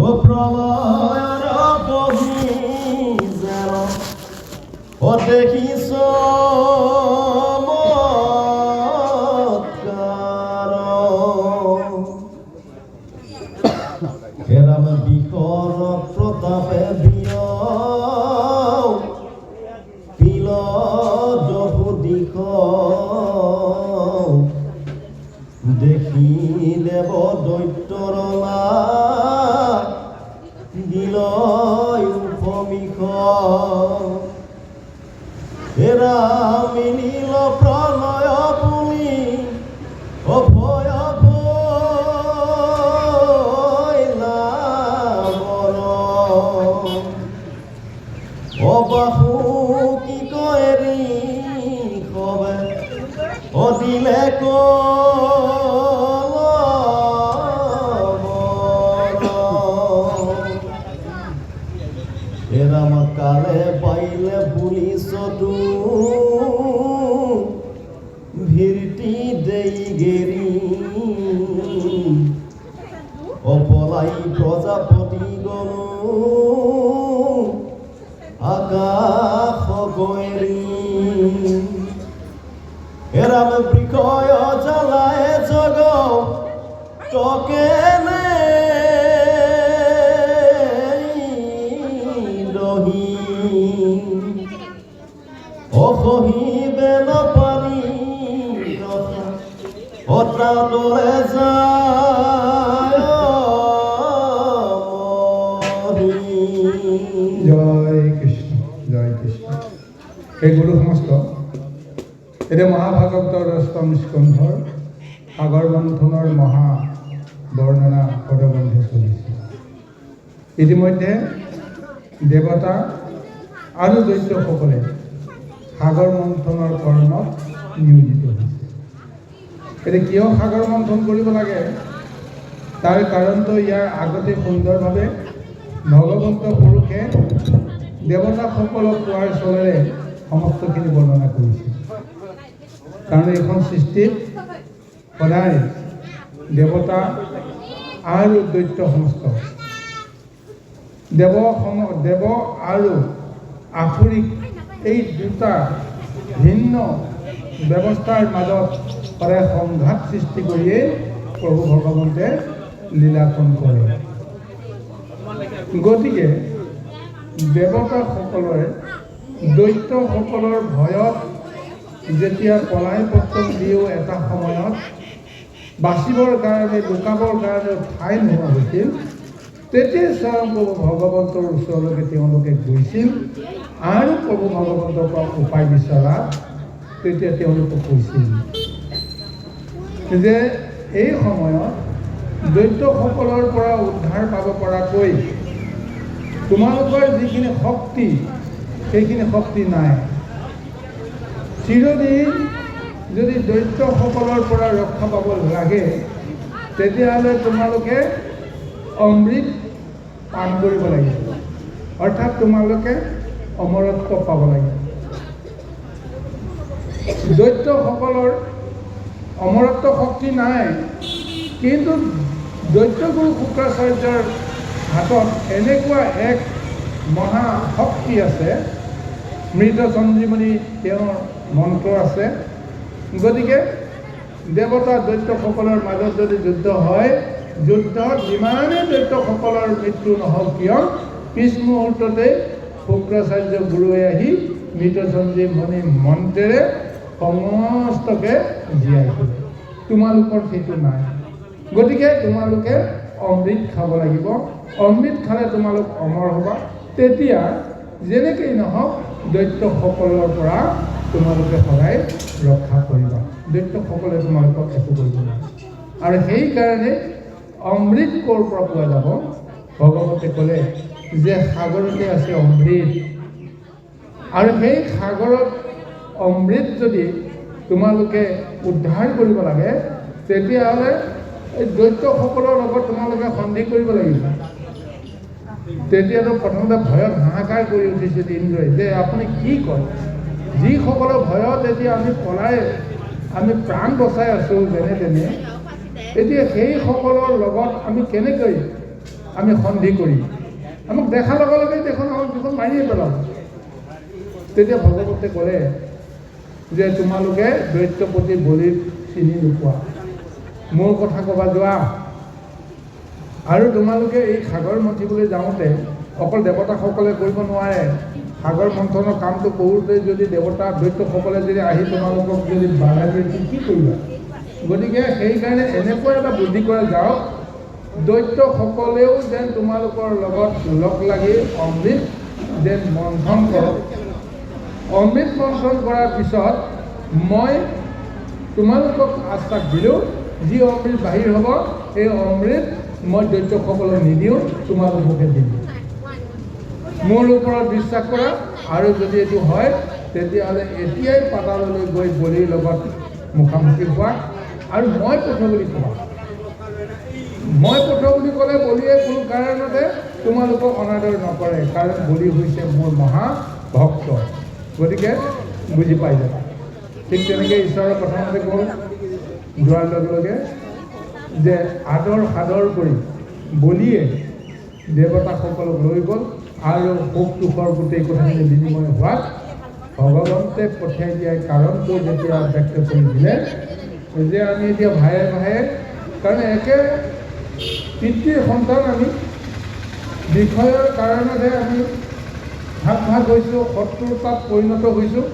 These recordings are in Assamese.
ও প্রলয়ের বহি যেন ও দেখিছ এরাম বিকর প্রতাপে বিয় পিল জহু দিখ দেখি দেব দৈত্যরলা দিল উপমিখ এরা মিলিল প্রলয় পুলি অভয় অবাহু কি করি হবে অদিলে এরাম কালে পাইলে পুলিশ ভিড়টি দেই গেরি অপলাই প্রজাপতি গণু আকাশ গেরি এরাম বৃক্ষয় জ্বালায় জগ টকে রহি অসহিবে নপারি অতা দৰে যায় জয় কৃষ্ণ জয় কৃষ্ণ। এই গুৰু সমস্ত এতিয়া মহাভাগৱতৰ অষ্টম স্কন্ধৰ সাগৰ মন্থনৰ মহা বৰ্ণনা পদবন্ধে চলিছে। ইতিমধ্যে দেৱতা আৰু দৈত্যসকলে সাগৰ মন্থনৰ কৰ্মত নিয়োজিত হৈছে। এতিয়া কিয় সাগৰ মন্থন কৰিব লাগে তাৰ কাৰণটো ইয়াৰ আগতে সুন্দৰভাৱে ভগৱন্ত পুৰুষে দেৱতাসকলক কোৱাৰ চলেৰে সমস্তখিনি বৰ্ণনা কৰিছে। কাৰণ এইখন সৃষ্টিত সদায় দেৱতা আৰু দৈত্য সমস্ত দেৱ আৰু আসুৰিক এই দুটা ভিন্ন ব্যৱস্থাৰ মাজত সদায় সংঘাত সৃষ্টি কৰিয়েই প্ৰভু ভগৱন্তে লীলাখন কৰে। গতিকে দেৱতাসকলৰে দৈত্যসকলৰ ভয়ত যেতিয়া পলাই পত্ৰম দিও এটা সময়ত বাচিবৰ কাৰণে লুকাবৰ কাৰণে ঠাই নোহোৱা হৈছিল, তেতিয়া স্বয়ং প্ৰভু ভগৱন্তৰ ওচৰলৈকে তেওঁলোকে গৈছিল আৰু প্ৰভু ভগৱন্তৰ পৰা উপায় বিচৰা তেতিয়া তেওঁলোকে কৈছিল যে এই সময়ত দৈত্যসকলৰ পৰা উদ্ধাৰ পাব পৰাকৈ তোমালোকৰ যিখিনি শক্তি সেইখিনি শক্তি নাই। চিৰদিন যদি দৈত্যসকলৰ পৰা ৰক্ষা পাব লাগে তেতিয়াহ'লে তোমালোকে অমৃত পান কৰিব লাগিব, অৰ্থাৎ তোমালোকে অমৰত্ব পাব লাগিব। দৈত্যসকলৰ অমৰত্ব শক্তি নাই, কিন্তু দৈত্যগুৰু শুক্ৰাচাৰ্যৰ হাতত এনেকুৱা এক মহা শক্তি আছে, মৃত সঞ্জীৱনী তেওঁৰ মন্ত্ৰ আছে। গতিকে দেৱতা দৈত্যসকলৰ মাজত যদি যুদ্ধ হয়, যুদ্ধত যিমানেই দৈত্যসকলৰ মৃত্যু নহওক কিয় পিছ মুহূৰ্ততে শুক্ৰাচাৰ্য গুৰুৱে আহি মৃত সঞ্জীৱনী মন্ত্ৰেৰে সমস্তকে জীয়াই তোলে। তোমালোকৰ সেইটো নাই। গতিকে তোমালোকে অমৃত খাব লাগিব। অমৃত খালে তোমালোক অমৰ হ'বা। তেতিয়া যেনেকেই নহওক দৈত্যসকলৰ পৰা তোমালোকে সদায় ৰক্ষা কৰিবা। দৈত্যসকলে তোমালোকক একো কৰিব নোৱাৰে। আৰু সেইকাৰণে অমৃত ক'ৰ পৰা পোৱা যাব? ভগৱতে ক'লে যে সাগৰতে আছে অমৃত, আৰু সেই সাগৰত অমৃত যদি তোমালোকে উদ্ধাৰ কৰিব লাগে তেতিয়াহ'লে এই দৈত্যসকলৰ লগত তোমালোকে সন্ধি কৰিব লাগিব। তেতিয়াতো প্ৰথমতে ভয়ত হাহাকাৰ কৰি উঠিছিল ইন্দ্ৰই যে আপুনি কি কয়, যিসকলৰ ভয়ত এতিয়া আমি পলাই আমি প্ৰাণ বচাই আছোঁ যেনে তেনে, এতিয়া সেইসকলৰ লগত আমি কেনেকৈ আমি সন্ধি কৰি আমাক দেখাৰ লগে লগে দেখোন আমাক দেখোন মাৰিয়ে পেলাব। তেতিয়া ভগৱন্তে ক'লে যে তোমালোকে দৈত্যপতি বলিক চিনি নোপোৱা, মোৰ কথা ক'বা যোৱা। আৰু তোমালোকে এই সাগৰ মন্থিবলৈ যাওঁতে অকল দেৱতাসকলে কৰিব নোৱাৰে। সাগৰ মন্থনৰ কামটো কৰোঁতে যদি দেৱতা দৈত্যসকলে যদি আহি তোমালোকক যদি বাধা দিয়ে কি কৰিবা? গতিকে সেইকাৰণে এনেকুৱা এটা বুদ্ধি কৰা যাওক, দৈত্যসকলেও যেন তোমালোকৰ লগত লগ লাগি অমৃত যেন মন্থন কৰক। অমৃত মন্থন কৰাৰ পিছত মই তোমালোকক আশ্বাস দিলোঁ, যি অমৃত বাহিৰ হ'ব এই অমৃত মই দৈত্যসকলক নিদিওঁ, তোমালোককে দিম। মোৰ ওপৰত বিশ্বাস কৰা, আৰু যদি এইটো হয় তেতিয়াহ'লে এতিয়াই পাতাললৈ গৈ বলিৰ লগত মুখামুখি হোৱা, আৰু মই পঠো বুলি ক'বা। মই পঠো বুলি ক'লে বলিয়ে কোনো কাৰণতে তোমালোকক অনাদৰ নকৰে, কাৰণ বলি হৈছে মোৰ মহাভক্ত। গতিকে বুজি পাই যাবা। ঠিক তেনেকৈ ঈশ্বৰৰ প্ৰথমতে গ'ল, যোৱাৰ লগে লগে যে আদৰ সাদৰ কৰি বলিয়ে দেৱতাসকলক লৈ গ'ল, আৰু সুখ দুখৰ গোটেই কথাখিনি বিনিময় হোৱাত ভগৱন্তে পঠিয়াই দিয়াৰ কাৰণটো যেতিয়া ব্যক্ত কৰি দিলে যে আমি এতিয়া ভায়ে ভায়ে, কাৰণ একে পিতৃৰ সন্তান আমি, বিষয়ৰ কাৰণতহে আমি ভাগ ভাগ হৈছোঁ, শত্ৰুতাত পৰিণত হৈছোঁ,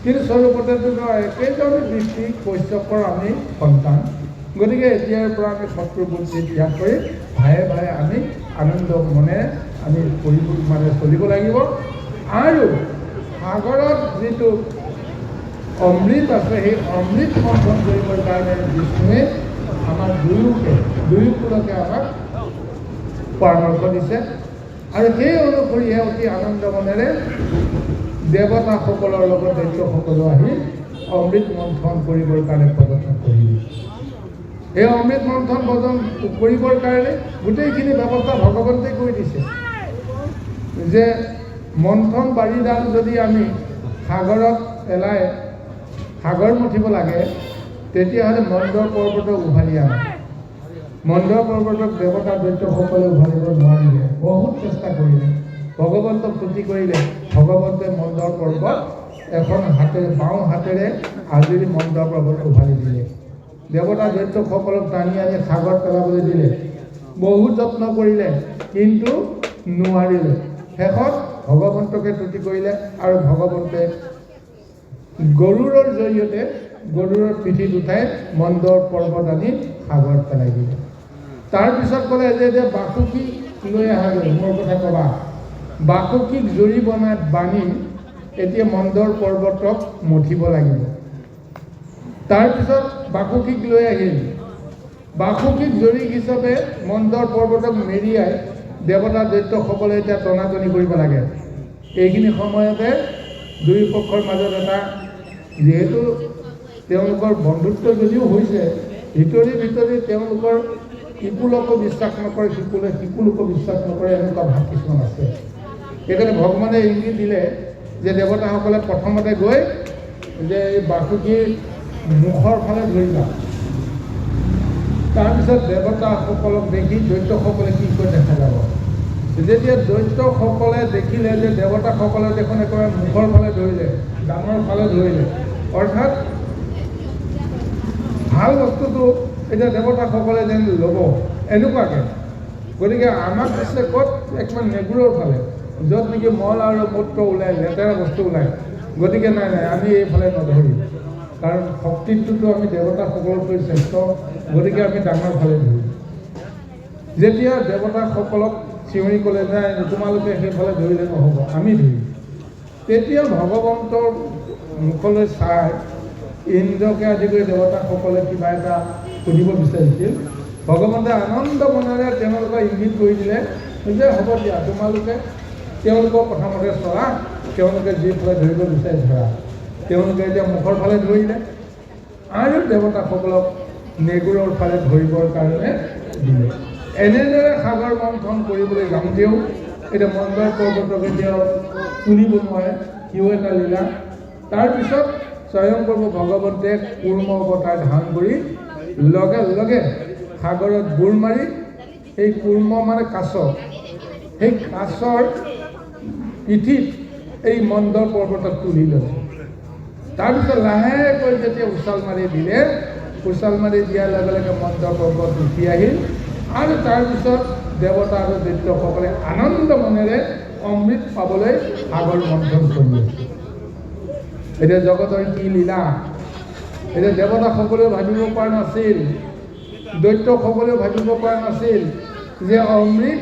কিন্তু স্বৰূপতেতো একেজন পিতৃ কশ্যপৰ আমি সন্তান। গতিকে এতিয়াৰ পৰা আমি শত্ৰু বুদ্ধি ত্যাগ কৰি ভায়ে ভায়ে আমি আনন্দ মনে আমি চলিব লাগিব। আৰু সাগৰত যিটো অমৃত আছে সেই অমৃত মন্থন কৰিবৰ কাৰণে বিষ্ণুৱে আমাৰ দুয়োকুলকে আমাক পৰামৰ্শ দিছে। আৰু সেই অনুসৰিহে অতি আনন্দ মনেৰে দেৱতাসকলৰ লগত দৈত্যসকলো আহি অমৃত মন্থন কৰিবৰ কাৰণে প্ৰদৰ্শন কৰিলে। এই অমৃত মন্থন কৰিবৰ কাৰণে গোটেইখিনি ব্যৱস্থা ভগৱন্তে কৰি দিছে, যে মন্থন বাৰীডাল যদি আমি সাগৰত পেলাই সাগৰ মঠিব লাগে, তেতিয়াহ'লে মন্দৰ পৰ্বতক উভালি আনে। মন্দৰ পৰ্বতক দেৱতা দৈত্যসকলে উভালিব নোৱাৰিলে, বহুত চেষ্টা কৰিলে, ভগৱন্তক স্তুতি কৰিলে। ভগৱন্তে মন্দৰ পৰ্বত এখন হাতেৰে বাওঁ হাতেৰে আজৰি মন্দৰ পৰ্বত উভালি দিলে। দেৱতা দৈত্যসকলক টানি আনি সাগৰত পেলাবলৈ দিলে, বহুত যত্ন কৰিলে, কিন্তু নোৱাৰিলে। শেষত ভগৱন্তকে স্তুতি কৰিলে, আৰু ভগৱন্তে গৰুড়ৰ জৰিয়তে গৰুড়ৰ পিঠিত উঠাই মন্দৰ পৰ্বত আনি সাগৰত পেলাই দিলে। তাৰপিছত ক'লে যে বাসুকী লৈ অহা গ'ল, মোৰ কথা ক'বা। বাসুকীক জৰি বান্ধি এতিয়া মন্দৰ পৰ্বতক মঠিব লাগিব। তাৰপিছত বাসুকীক লৈ আহিল, বাসুকীক জৰি হিচাপে মন্দৰ পৰ্বতক মেৰিয়াই দেৱতা দৈত্যসকলে এতিয়া টনাটনি কৰিব লাগে। এইখিনি সময়তে দুয়ো পক্ষৰ মাজত এটা, যিহেতু তেওঁলোকৰ বন্ধুত্ব যদিও হৈছে, ভিতৰি ভিতৰি তেওঁলোকৰ ইকুলকো বিশ্বাস নকৰে, সিকুলকো বিশ্বাস নকৰে, এনেকুৱা ভাৱ কিছুমান আছে। সেইকাৰণে ভগৱানে ইংগিত দিলে যে দেৱতাসকলে প্ৰথমতে গৈ যে এই বাসুকীৰ মুখৰ ফালে ধৰিবা। তাৰপিছত দেৱতাসকলক দেখি দৈত্যসকলে কি কৰি দেখা যাব। যেতিয়া দৈত্যসকলে দেখিলে যে দেৱতাসকলে দেখোন একেবাৰে মুখৰ ফালে ধৰিলে, ডাঙৰ ফালে ধৰিলে, অৰ্থাৎ ভাল বস্তুটো এতিয়া দেৱতাসকলে যেন ল'ব এনেকুৱাকৈ। গতিকে আমাক দিছে ক'ত? একমান নেগুৰৰ ফালে, য'ত নেকি মল আৰু মূত্ৰ ওলায়, লেতেৰা বস্তু ওলায়। গতিকে নাই আমি এইফালে নধৰিম, কাৰণ শক্তিটোতো আমি দেৱতাসকলতকৈ শ্ৰেষ্ঠ। গতিকে আমি ডাঙৰ ফালে ধৰিম। যেতিয়া দেৱতাসকলক চিঞৰি ক'লে যে তোমালোকে সেইফালে ধৰিলে নহ'ব, আমি ধৰিম, তেতিয়া ভগৱন্তৰ মুখলৈ চাই ইন্দ্ৰকে আদি কৰি দেৱতাসকলে কিবা এটা সুধিব বিচাৰিছিল। ভগৱন্তে আনন্দ মনেৰে তেওঁলোকক ইংগিত কৰি দিলে যে হ'ব দিয়া, তোমালোকে তেওঁলোকৰ কথামতে চলা, তেওঁলোকে যিফালে ধৰিব বিচাৰি ধৰা। তেওঁলোকে এতিয়া মুখৰ ফালে ধৰিলে, আৰু দেৱতাসকলক নেগুৰৰ ফালে ধৰিবৰ কাৰণে দিলে। এনেদৰে সাগৰ মন্থন কৰিবলৈ যাওঁতেও এতিয়া মন্দৰ পৰ্বতক এতিয়াও তুলিব নোৱাৰে, সিও এটা লীলা। তাৰপিছত স্বয়ংপ্ৰভু ভগৱন্তে কুৰ্ম অৱতাৰ ধাৰণ কৰি লগে লগে সাগৰত বুৰ মাৰি এই কুৰ্ম মানে কাছ, সেই কাছৰ পিঠিত এই মন্দৰ পৰ্বতত তুলি ল'লে। তাৰপিছত লাহেকৈ যেতিয়া উছাল মাৰি দিলে, উছাল মাৰি দিয়াৰ লগে লগে মন্দৰ পৰ্বত উঠি আহিল আৰু তাৰপিছত দেৱতা আৰু দৈত্যসকলে আনন্দ মনেৰে অমৃত পাবলৈ সাগৰ মন্থন কৰি আছে। এতিয়া জগতৰ কি লীলা! এতিয়া দেৱতাসকলেও ভাবিব পৰা নাছিল, দৈত্যসকলেও ভাবিব পৰা নাছিল যে অমৃত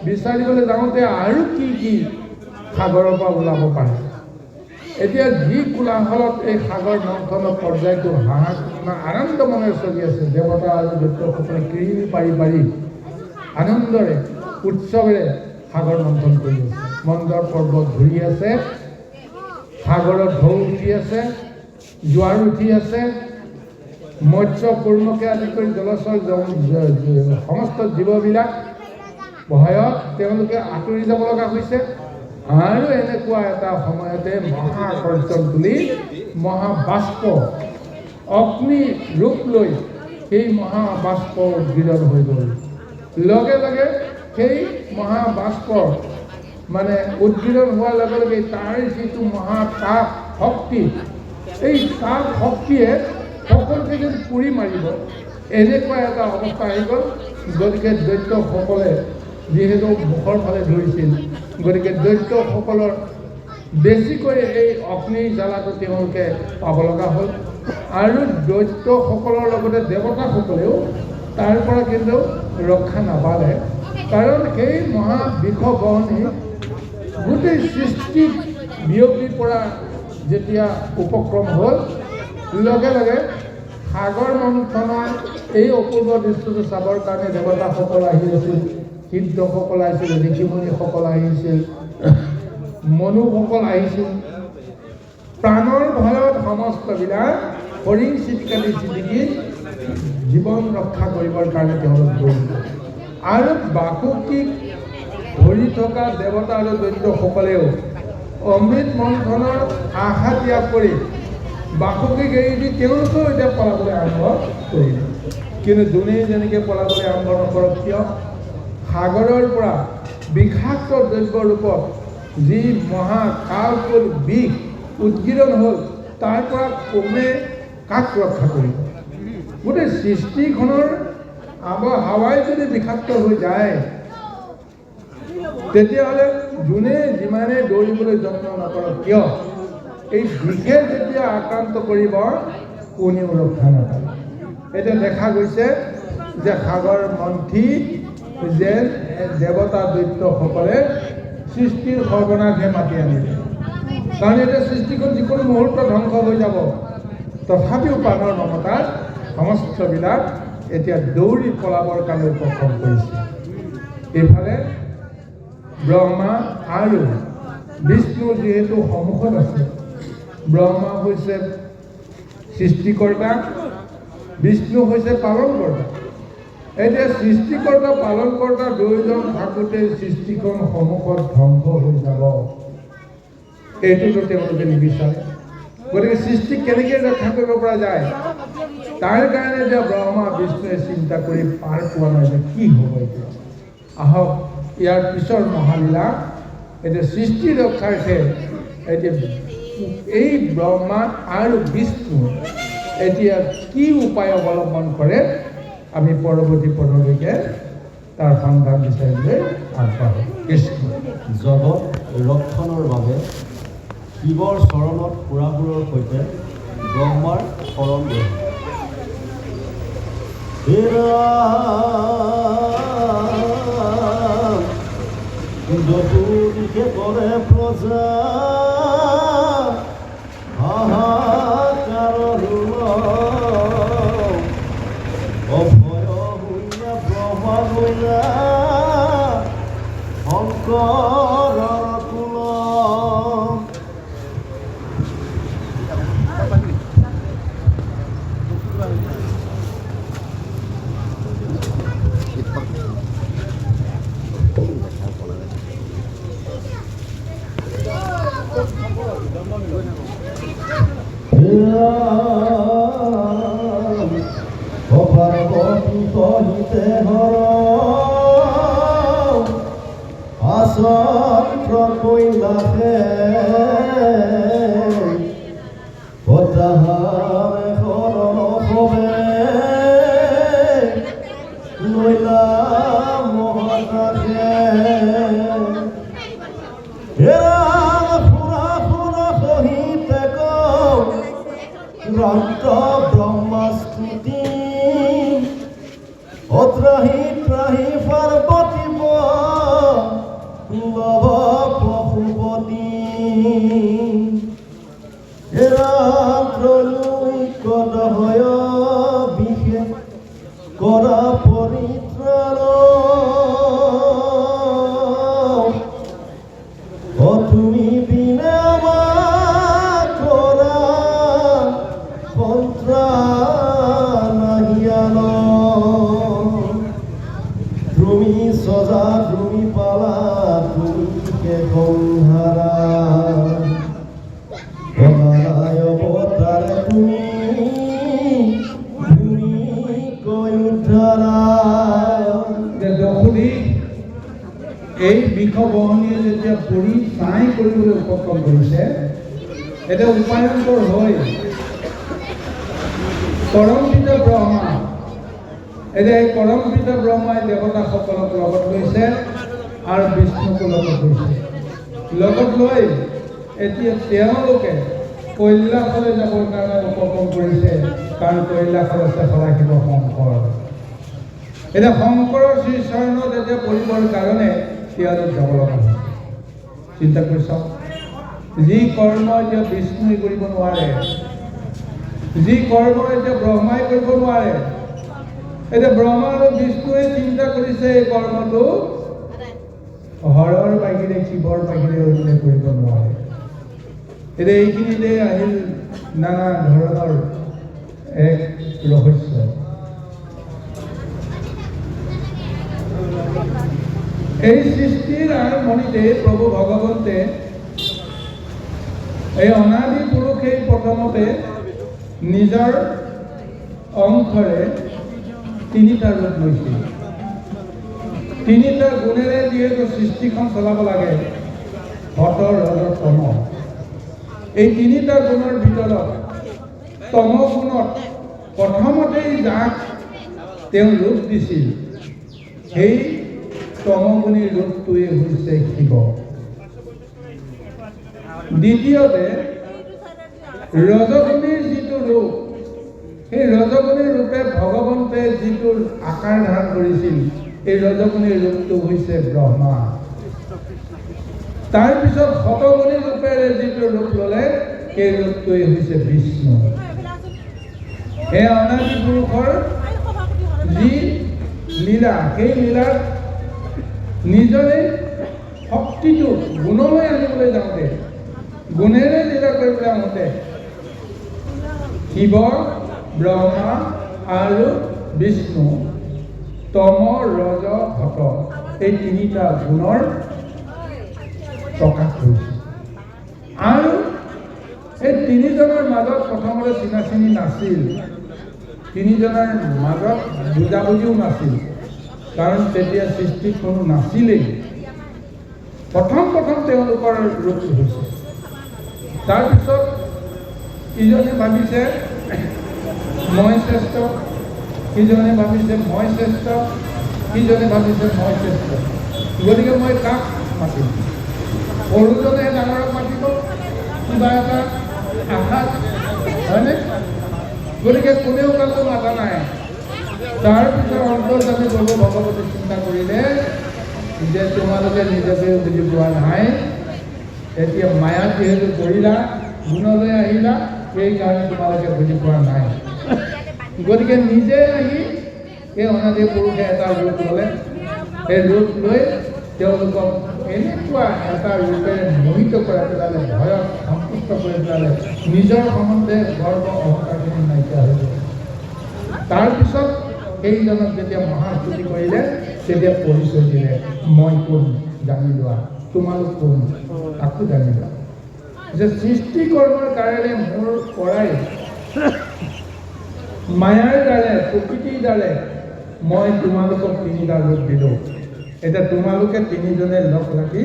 বিচাৰিবলৈ যাওঁতে আৰু কি কি সাগৰৰ পৰা ওলাব পাৰে। এতিয়া যি কোলাহলত এই সাগৰ মন্থনৰ পৰ্যায়টো আনন্দ মনেৰে চলি আছে, দেৱতা আৰু দৈত্যসকলে কিৰিমি পাৰি পাৰি আনন্দৰে উৎসৱেৰে সাগৰ মন্থন কৰি আছে। মন্দৰ পৰ্বত ঘূৰি আছে, সাগৰত ঢৌ উঠি আছে, জোৱাৰ উঠি আছে, মৎস্য কুৰ্মকে আদি কৰি জলচৰ সমস্ত জীৱবিলাক ভয়ত তেওঁলোকে আঁতৰি যাব লগা হৈছে। আৰু এনেকুৱা এটা সময়তে মহাকৰ্ষণ তুলি মহাবাষ্প অগ্নি ৰূপ লৈ সেই মহাবাষ্প উদ্গীৰণ হৈ গ'ল। লগে লগে সেই মহাবাষ্প মানে উদ্গীৰণ হোৱাৰ লগে লগে তাৰ যিটো মহাতাপ শক্তি, এই তাপ শক্তিয়ে সকলোকে যেন পুৰি মাৰিব, এনেকুৱা এটা অৱস্থা আহি গ'ল। গতিকে দৈত্যসকলে যিহেতু মুখৰ ফালে ধৰিছিল, গতিকে দৈত্যসকলৰ বেছিকৈ এই অগ্নিৰ জ্বালাটো তেওঁলোকে পাব লগা হ'ল। আৰু দৈত্যসকলৰ লগতে দেৱতাসকলেও তাৰ পৰা কিন্তু ৰক্ষা নাপালে, কাৰণ সেই মহাবিষবহনী গোটেই সৃষ্টিত বিয়পি পৰা যেতিয়া উপক্ৰম হ'ল, লগে লগে সাগৰ মন্থনৰ এই অপূৰ্ব দৃশ্যটো চাবৰ কাৰণে দেৱতাসকল আহি আছিল, সিদ্ধসকল আহিছিল, ঋষিমুনিসকল আহিছিল, মনুসকল আহিছিল। প্ৰাণৰ ভয়ত সমস্তবিলাক হৰিণ চিটিকাটি চিটিকি জীৱন ৰক্ষা কৰিবৰ কাৰণে তেওঁলোক দৌৰিল। আৰু বাসুকীক ধৰি থকা দেৱতা আৰু দৈত্যসকলেও অমৃত মন্থনৰ আশা ত্যাগ কৰি বাসুকীক এৰি দি তেওঁলোকেও এতিয়া পলাবলৈ আৰম্ভ কৰিলে। কিন্তু যোনেই যেনেকৈ পলাবলৈ আৰম্ভ নকৰক কিয়, সাগৰৰ পৰা বিষাক্ত দ্ৰব্য ৰূপত যি মহাকালকুল বিষ উদ্গীৰণ হ'ল, তাৰ পৰা কোনে কাক ৰক্ষা কৰিব? গোটেই সৃষ্টিখনৰ আবহাৱাই যদি বিষাক্ত হৈ যায়, তেতিয়াহ'লে যোনে যিমানে দৌৰিবলৈ যত্ন নকৰক কিয়, এই বিষে যেতিয়া আক্ৰান্ত কৰিব, কোনেও ৰক্ষা নাপায়। এতিয়া দেখা গৈছে যে সাগৰ মন্থী যেন দেৱতা দৈত্যসকলে সৃষ্টিৰ সৰ্বনাশে মাতি আনিলে। কাৰণ এতিয়া সৃষ্টিখন যিকোনো মুহূৰ্ত ধ্বংস হৈ যাব, তথাপিও প্ৰাণৰ মমতাত সমস্তবিলাক এতিয়া দৌৰি পলাবৰ কাৰণে উপক্ৰম কৰিছে। এইফালে ব্ৰহ্মা আৰু বিষ্ণু যিহেতু সন্মুখত আছে, ব্ৰহ্মা হৈছে সৃষ্টিকৰ্তা, বিষ্ণু হৈছে পালনকৰ্তা। এতিয়া সৃষ্টিকৰ্তা পালনকৰ্তা দুয়োজন থাকোঁতে সৃষ্টিখন সন্মুখত ধ্বংস হৈ যাব, এইটোতো তেওঁলোকে নিবিচাৰে। গতিকে সৃষ্টিক কেনেকৈ ৰক্ষা কৰিব পৰা যায়, তাৰ কাৰণে এতিয়া ব্ৰহ্মা বিষ্ণুৱে চিন্তা কৰি পাৰ পোৱা নাই যে কি হ'ব এতিয়া। আহক ইয়াৰ পিছৰ মহালীলা, এতিয়া সৃষ্টি ৰক্ষাৰ্থে এতিয়া এই ব্ৰহ্মা আৰু বিষ্ণু এতিয়া কি উপায় অৱলম্বন কৰে, আমি পৰৱৰ্তী পদলৈকে তাৰ সন্ধান বিচাৰিবলৈ আগবাঢ়ো। কৃষ্ণ। জগত ৰক্ষণৰ বাবে শিৱৰ চৰণত সুৰাসুৰৰ সৈতে ব্ৰহ্মাৰ শৰণ লয়। চতুৰ্দিশে কৰে প্ৰজা হাহাকাৰ অভয় হইয়া ব্ৰহ্মা হইয়া শংকৰ কুল। পাৰ্বতী সহিতে হৰ ছত্ৰ কৈলাসে পতাহাৰে শৰণ হবে লৈলা মহাকাশে সহিতে গ্ৰন্থ ব্ৰহ্মস্তুতি অত্ৰাহি ত্ৰাহি পাৰ্বতী লভ পশুপতি কদহয় বিশেষ কৰা পৰিত্ৰাণ তুমি বিনে আমাৰ কৰা সন্ত্ৰাণ নাহিয়ান তুমি সজা তুমি পালা তুমি সংহাৰা অৱতাৰে তুমি কৈ উদ্ধাৰা দশৰথী এই বিষবহনীয়ে যেতিয়া পৰি ছাই কৰিবলৈ উপক্ৰম কৰিছে এটা উপায়ন্তৰ হৈ পৰমপিত ব্ৰহ্মা এতিয়া এই পৰমপিত ব্ৰহ্মাই দেৱতাসকলক লগত লৈছে আৰু বিষ্ণুকো লগত লৈছে লগত লৈ এতিয়া তেওঁলোকে কৈলাসলৈ যাবৰ কাৰণে উপক্ৰম কৰিছে কাৰণ কৈলাসত আছে সদাশিৱ শংকৰ এতিয়া শংকৰৰ শ্ৰীচৰণত এতিয়া পৰিবৰ কাৰণে তেওঁলোক যাব লগা হৈছে চিন্তা কৰি চাওক যি কৰ্ম এতিয়া বিষ্ণুই কৰিব নোৱাৰে যি কৰ্ম এতিয়া ব্ৰহ্মাই কৰিব নোৱাৰে এতিয়া ব্ৰহ্মা আৰু বিষ্ণুৱে চিন্তা কৰিছে এই কৰ্মটো হৰৰ বাহিৰে শিৱৰ বাহিৰে অন্যে কৰিব নোৱাৰে এতিয়া এইখিনিতে আহিল নানা ধৰণৰ এক ৰহস্য এই সৃষ্টিৰ আৰম্ভণিতে প্ৰভু ভগৱন্তে এই অনাদি পুৰুষেই প্ৰথমতে নিজৰ অংশৰে তিনিটা ৰূপ লৈছিল তিনিটা গুণেৰে যিহেতু সৃষ্টিখন চলাব লাগে সত ৰজ তম এই তিনিটা গুণৰ ভিতৰত তম গুণত প্ৰথমতেই যাক তেওঁ ৰূপ দিছিল সেই তমগুণী ৰূপটোৱে হৈছে শিৱ দ্বিতীয়তে ৰজগুণীৰ যিটো ৰূপ সেই ৰজগুণীৰ ৰূপে ভগৱন্তে যিটো আকাৰ ধাৰণ কৰিছিল এই ৰজগুণীৰ ৰূপটো হৈছে ব্ৰহ্মা তাৰপিছত শতগুণী ৰূপেৰে যিটো ৰূপ ল'লে সেই ৰূপটোৱে হৈছে বিষ্ণু এই অনাদি পুৰুষৰ যি লীলা সেই লীলাত নিজৰে শক্তিটো গুণলৈ আনিবলৈ যাওঁতে গুণেৰে লীলা কৰিবলৈ আহোঁতে শিৱ ব্ৰহ্মা আৰু বিষ্ণু তম ৰজ হত এই তিনিটা গুণৰ প্ৰকাশ কৰিছে আৰু এই তিনিজনৰ মাজত প্ৰথমতে চিনাচিনি নাছিল তিনিজনৰ মাজত বুজাবুজিও নাছিল কাৰণ তেতিয়া সৃষ্টিত কোনো নাছিলেই প্ৰথম তেওঁলোকৰ ৰূপ হৈছে তাৰপিছত ইজনে ভাবিছে মই শ্ৰেষ্ঠ সিজনে ভাবিছে মই শ্ৰেষ্ঠ সিজনে ভাবিছে মই শ্ৰেষ্ঠ গতিকে মই কাক মাতিম সৰুজনে ডাঙৰক মাতিব কিবা এটা আশাত হয়নে গতিকে কোনেও কাকো মাতা নাই তাৰপিছত অন্তৰ্যামী প্ৰভু ভগৱতী চিন্তা কৰিলে যে তোমালোকে নিজকে বুজি পোৱা নাই এতিয়া মায়া যিহেতু কৰিলা গুণলৈ আহিলা সেইকাৰণে তোমালোকে বুজি পোৱা নাই গতিকে নিজে আহি এই অনাদি পুৰুষে এটা ৰূপ ল'লে সেই ৰূপ লৈ তেওঁলোকক এনেকুৱা এটা ৰূপেৰে মোহিত কৰি পেলালে ভয়ত সন্তুষ্ট কৰি পেলালে নিজৰ সম্বন্ধে গৰ্ব অহংকাৰখিনি নাইকিয়া হৈ গ'ল তাৰপিছত সেইজনক যেতিয়া মহাস্তুতি কৰিলে তেতিয়া পৰিচয় দিলে মই কোন জানি লোৱা তোমালোক কোন তাকো জানি লোৱা যে সৃষ্টি কৰ্মৰ কাৰণে মোৰ পৰাই মায়াৰ দ্বাৰে প্ৰকৃতিৰ দ্বাৰে মই তোমালোকক তিনিটা ৰূপ দিলোঁ এতিয়া তোমালোকে তিনিজনে লগ লাগি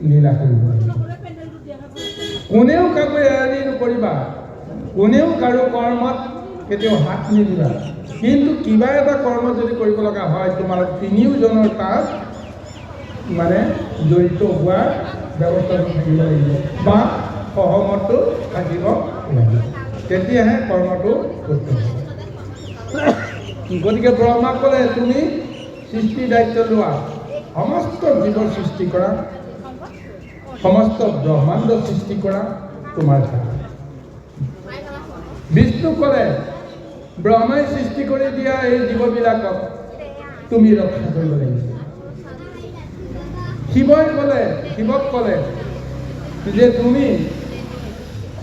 লীলা কৰিব লাগিব। কোনেও কাকো এৰি নকৰিবা, কোনেও কাৰো কৰ্মত কেতিয়াও হাত নিদিবা। কিন্তু কিবা এটা কৰ্ম যদি কৰিব লগা হয় তোমালোক তিনিওজনৰ তাত মানে জড়িত হোৱাৰ ব্যৱস্থাটো থাকিব লাগিব বা সহমতটো থাকিব লাগিব, তেতিয়াহে কৰ্মটো শুদ্ধ হ'ব। গতিকে ব্ৰহ্মাক ক'লে তুমি সৃষ্টিৰ দায়িত্ব লোৱা, সমস্ত জীৱৰ সৃষ্টি কৰা, সমস্ত ব্ৰহ্মাণ্ড সৃষ্টি কৰা তোমাৰ কাম। বিষ্ণু ক'লে ব্ৰহ্মাই সৃষ্টি কৰি দিয়া এই জীৱবিলাকক তুমি ৰক্ষা কৰিব লাগিব। শিৱক ক'লে যে তুমি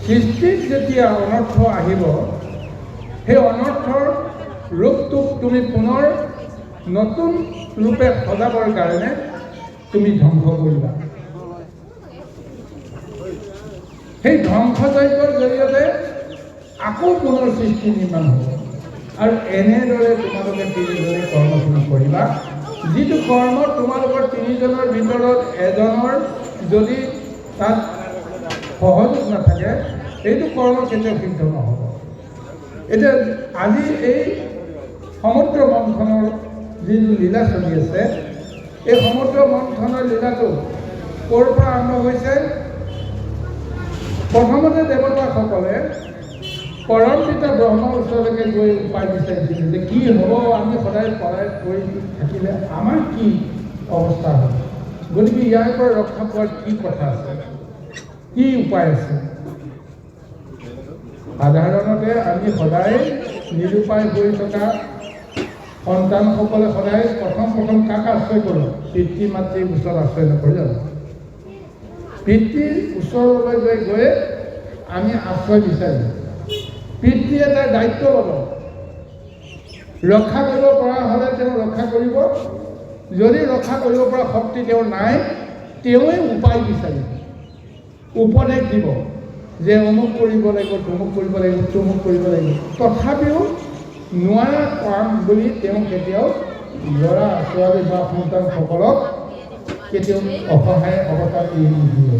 সৃষ্টিত যেতিয়া অনৰ্থ আহিব, সেই অনৰ্থৰ ৰূপটোক তুমি পুনৰ নতুন ৰূপে সজাবৰ কাৰণে তুমি ধ্বংস কৰিবা। সেই ধ্বংসযজ্ঞৰ জৰিয়তে আকৌ পুনৰ সৃষ্টি নিৰ্মাণ হ'ব। আৰু এনেদৰে তোমালোকে তিনিজনে কৰ্মখিনি কৰিবা। যিটো কৰ্ম তোমালোকৰ তিনিজনৰ ভিতৰত এজনৰ যদি তাত সহযোগ নাথাকে, সেইটো কৰ্ম কেতিয়াও সিদ্ধ নহ'ব। এতিয়া আজি এই সমুদ্ৰ মন্থনৰ যিটো লীলা চলি আছে, এই সমুদ্ৰ মন্থনৰ লীলাটো ক'ৰ পৰা আৰম্ভ হৈছে? প্ৰথমতে দেৱতাসকলে পৰম পিতা ব্ৰহ্মাৰ ওচৰলৈকে গৈ উপায় বিচাৰিছিল যে কি হ'ব, আমি সদায় পৰাই কৰি থাকিলে আমাৰ কি অৱস্থা হ'ব, গতিকে ইয়াৰ পৰা ৰক্ষা পোৱাৰ কি কথা আছে, কি উপায় আছে? সাধাৰণতে আমি সদায় নিৰুপায় হৈ থকা সন্তানসকলে সদায় প্ৰথম কাক আশ্ৰয় কৰোঁ? পিতৃ মাতৃৰ ওচৰত আশ্ৰয় নকৰোঁ জানো? পিতৃৰ ওচৰলৈ গৈ আমি আশ্ৰয় বিচাৰিম। পিতৃয়ে তাৰ দায়িত্ব ল'ব, ৰক্ষা কৰিব পৰা হ'লে তেওঁ ৰক্ষা কৰিব, যদি ৰক্ষা কৰিব পৰা শক্তি তেওঁৰ নাই, তেওঁৱে উপায় বিচাৰিব, উপদেশ দিব যে অমুক কৰিব লাগিব, তমুক কৰিব লাগিব, তমুক কৰিব লাগিব। তথাপিও নোৱাৰা কাম বুলি তেওঁ কেতিয়াও ল'ৰা ছোৱালী বা সন্তানসকলক কেতিয়াও অসহায় অৱতাৰ এৰি নিদিয়ে।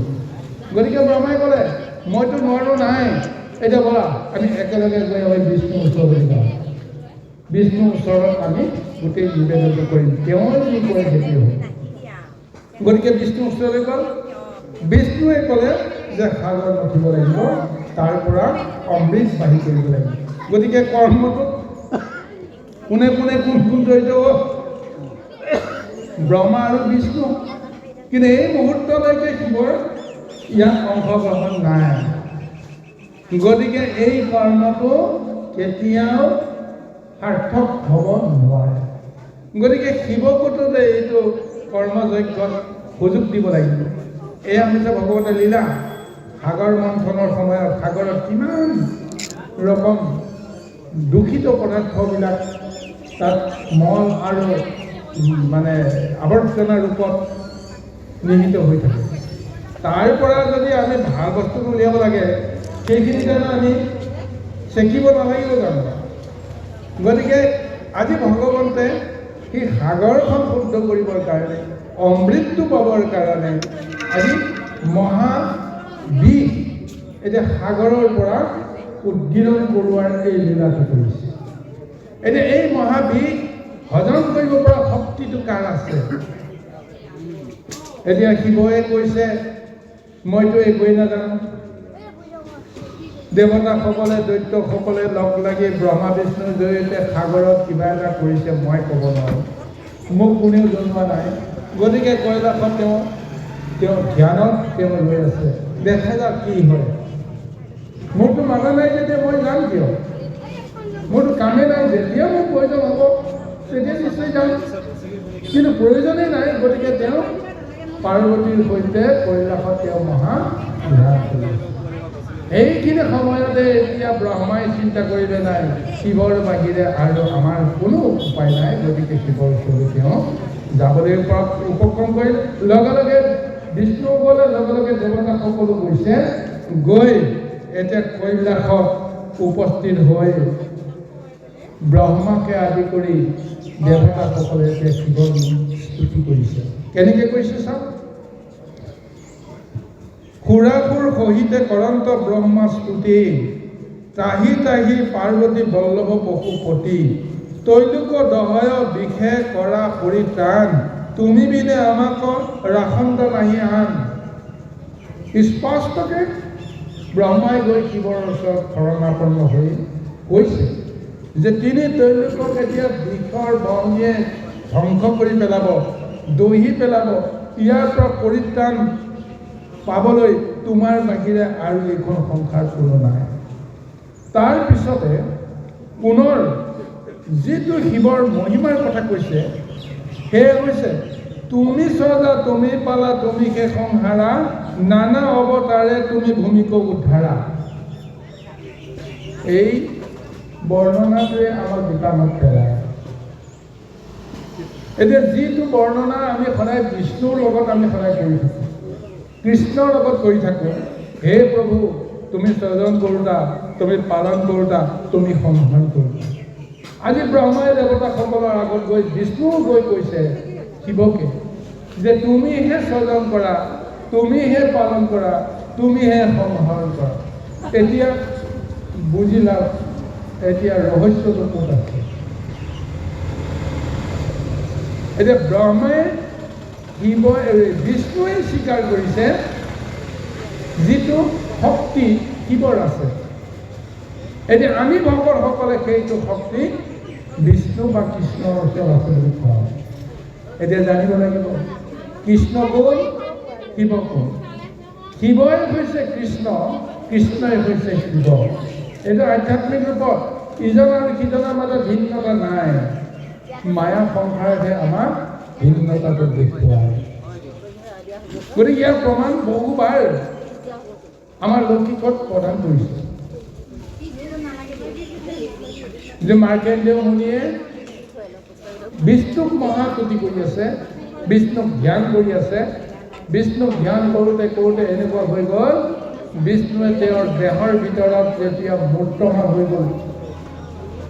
গতিকে ব্ৰহ্মাই ক'লে মইতো নোৱাৰোঁ নাই, এতিয়া ব'লা আমি একেলগে গৈ আমি বিষ্ণুৰ ওচৰলৈ যাওঁ, বিষ্ণুৰ ওচৰত আমি গোটেই নিবেদনটো কৰিম, তেওঁ যি কৰে সেইটো হ'ব। গতিকে বিষ্ণুৰ ওচৰলৈ গ'ল। বিষ্ণুৱে ক'লে যে সাগৰ মঠিব লাগিব, তাৰ পৰা অমৃত বাঢ়ি কৰিব লাগিব। গতিকে কৰ্মটোত কোনে কোন জড়িত? ব্ৰহ্মা আৰু বিষ্ণু। কিন্তু এই মুহূৰ্তলৈকে শিৱৰ ইয়াত অংশগ্ৰহণ নাই। গতিকে এই কৰ্মটো কেতিয়াও সাৰ্থক হ'ব নোৱাৰে। গতিকে শিৱকোতো এইটো কৰ্মযজ্ঞত সুযোগ দিব লাগিব। এয়া হৈছে ভগৱতৰ লীলা। সাগৰ মন্থনৰ সময়ত সাগৰত কিমান ৰকম দূষিত পদাৰ্থবিলাক তাত মল আৰু মানে আৱৰ্জনা ৰূপত নিহিত হৈ থাকে। তাৰ পৰা যদি আমি ভাল বস্তুটো উলিয়াব লাগে, সেইখিনি কাৰণে আমি চেকিব নালাগিব জানো? গতিকে আজি ভগৱন্তে সেই সাগৰখন শুদ্ধ কৰিবৰ কাৰণে, অমৃতটো পাবৰ কাৰণে আজি মহাবিষ এতিয়া সাগৰৰ পৰা উদ্গীৰণ কৰোৱাৰ এই লীলাটো কৰিছে। এতিয়া এই মহাবিষ হজম কৰিব পৰা শক্তিটো কাৰ আছে? এতিয়া শিৱই কৈছে মইতো একোৱেই নাজানো। দেৱতাসকলে দৈত্যসকলে লগ লাগি ব্ৰহ্মা বিষ্ণুৰ জৰিয়তে সাগৰত কিবা এটা কৰিছে, মই ক'ব নোৱাৰোঁ, মোক কোনেও জনোৱা নাই। গতিকে কৈলাশত তেওঁ ধ্যানত লৈ আছে, দেখা যাওক কি হয়। মোৰতো মানা নাই যেতিয়া মই যাম কিয়? মোৰতো কামেই নাই, যেতিয়া মোৰ প্ৰয়োজন হ'ব তেতিয়া নিশ্চয় যাম, কিন্তু প্ৰয়োজনেই নাই। গতিকে তেওঁ পাৰ্বতীৰ সৈতে কৈলাশত তেওঁ মহা ধ্যান কৰিছে। এইখিনি সময়তে এতিয়া ব্ৰহ্মাই চিন্তা কৰিলে নাই, শিৱৰ বাহিৰে আৰু আমাৰ কোনো উপায় নাই। গতিকে শিৱৰ ওচৰলৈ তেওঁ যাবলৈ উপক্ৰম কৰিল। লগে লগে বিষ্ণু গ'লে, লগে লগে দেৱতাসকলো গৈছে। গৈ এতিয়া কৈলাশত উপস্থিত হৈ ব্ৰহ্মাকে আদি কৰি দেৱতাসকলে এতিয়া শিৱৰ স্তুতি কৰিছে। কেনেকৈ কৈছে চাওক, সুৰাসুৰ সহিতে কৰন্ত ব্ৰহ্মা স্তুতি, তাহি তাহি পাৰ্বতী বল্লভ পশুপতি, তৈলোক দহয় বিষে কৰা পৰিত্ৰাণ, তুমি বিনে আমাক ৰাখন্ত নাহি আন। স্পষ্টকৈ ব্ৰহ্মাই গৈ শিৱৰ ওচৰত শৰণাপন্ন হৈ কৈছে যে তিনি তৈলোকক এতিয়া বিষৰ বহনীয়ে ধ্বংস কৰি পেলাব, দহি পেলাব, ইয়াৰ পৰা পৰিত্ৰাণ পাবলৈ তোমাৰ বাহিৰে আৰু এইখন সংসাৰ কোনো নাই। তাৰ পিছতে পুনৰ যিটো শিৱৰ মহিমাৰ কথা কৈছে সেয়ে হৈছে, তুমি সজা তুমি পালা তুমি হে সংহাৰা, নানা অৱতাৰে তুমি ভূমিক উদ্ধাৰা। এই বৰ্ণনাটোৱে আমাক বিপাঙত পেলায়। এতিয়া যিটো বৰ্ণনা আমি সদায় বিষ্ণুৰ লগত আমি সদায় কৰি থাকোঁ, কৃষ্ণৰ লগত কৰি থাকোঁ, হে প্ৰভু তুমি সৃজন কৰোঁতা, তুমি পালন কৰোঁতা, তুমি সংহাৰ কৰোঁতা। আজি ব্ৰহ্মাই দেৱতাসকলৰ আগত গৈ বিষ্ণু গৈ কৈছে শিৱকে যে তুমিহে সৃজন কৰা, তুমিহে পালন কৰা, তুমিহে সংহাৰ কৰা। এতিয়া বুজিলা, এতিয়া ৰহস্যটো ক'ত আছে? এতিয়া ব্ৰহ্মাই বিষ্ণুৱে স্বীকাৰ কৰিছে যিটো শক্তি শিৱৰ আছে। এতিয়া আমি ভকতসকলে সেইটো শক্তি বিষ্ণু বা কৃষ্ণৰ ওচৰত আছে বুলি কওঁ। এতিয়া জানিব লাগিব কৃষ্ণ কোন, শিৱ কোন। শিৱই হৈছে কৃষ্ণ, কৃষ্ণই হৈছে শিৱ। এইটো আধ্যাত্মিক ৰূপত ইজন আৰু সিজনৰ মাজত ভিন্নতা নাই। মায়া সংসাৰহে আমাক ভিন্নতাটো দেখুৱায়। গতিকে ইয়াৰ প্ৰমাণ বহুবাৰ আমাৰ লৌকিকত প্ৰদান কৰিছে যে মাৰ্কেণ্ডেয় মুনিয়ে বিষ্ণুক মহাস্তুতি কৰি আছে, বিষ্ণুক ধ্যান কৰি আছে। বিষ্ণুক ধ্যান কৰোঁতে কৰোঁতে এনেকুৱা হৈ গ'ল, বিষ্ণুৱে তেওঁৰ দেহৰ ভিতৰত যেতিয়া মূৰ্তমান হৈ গ'ল,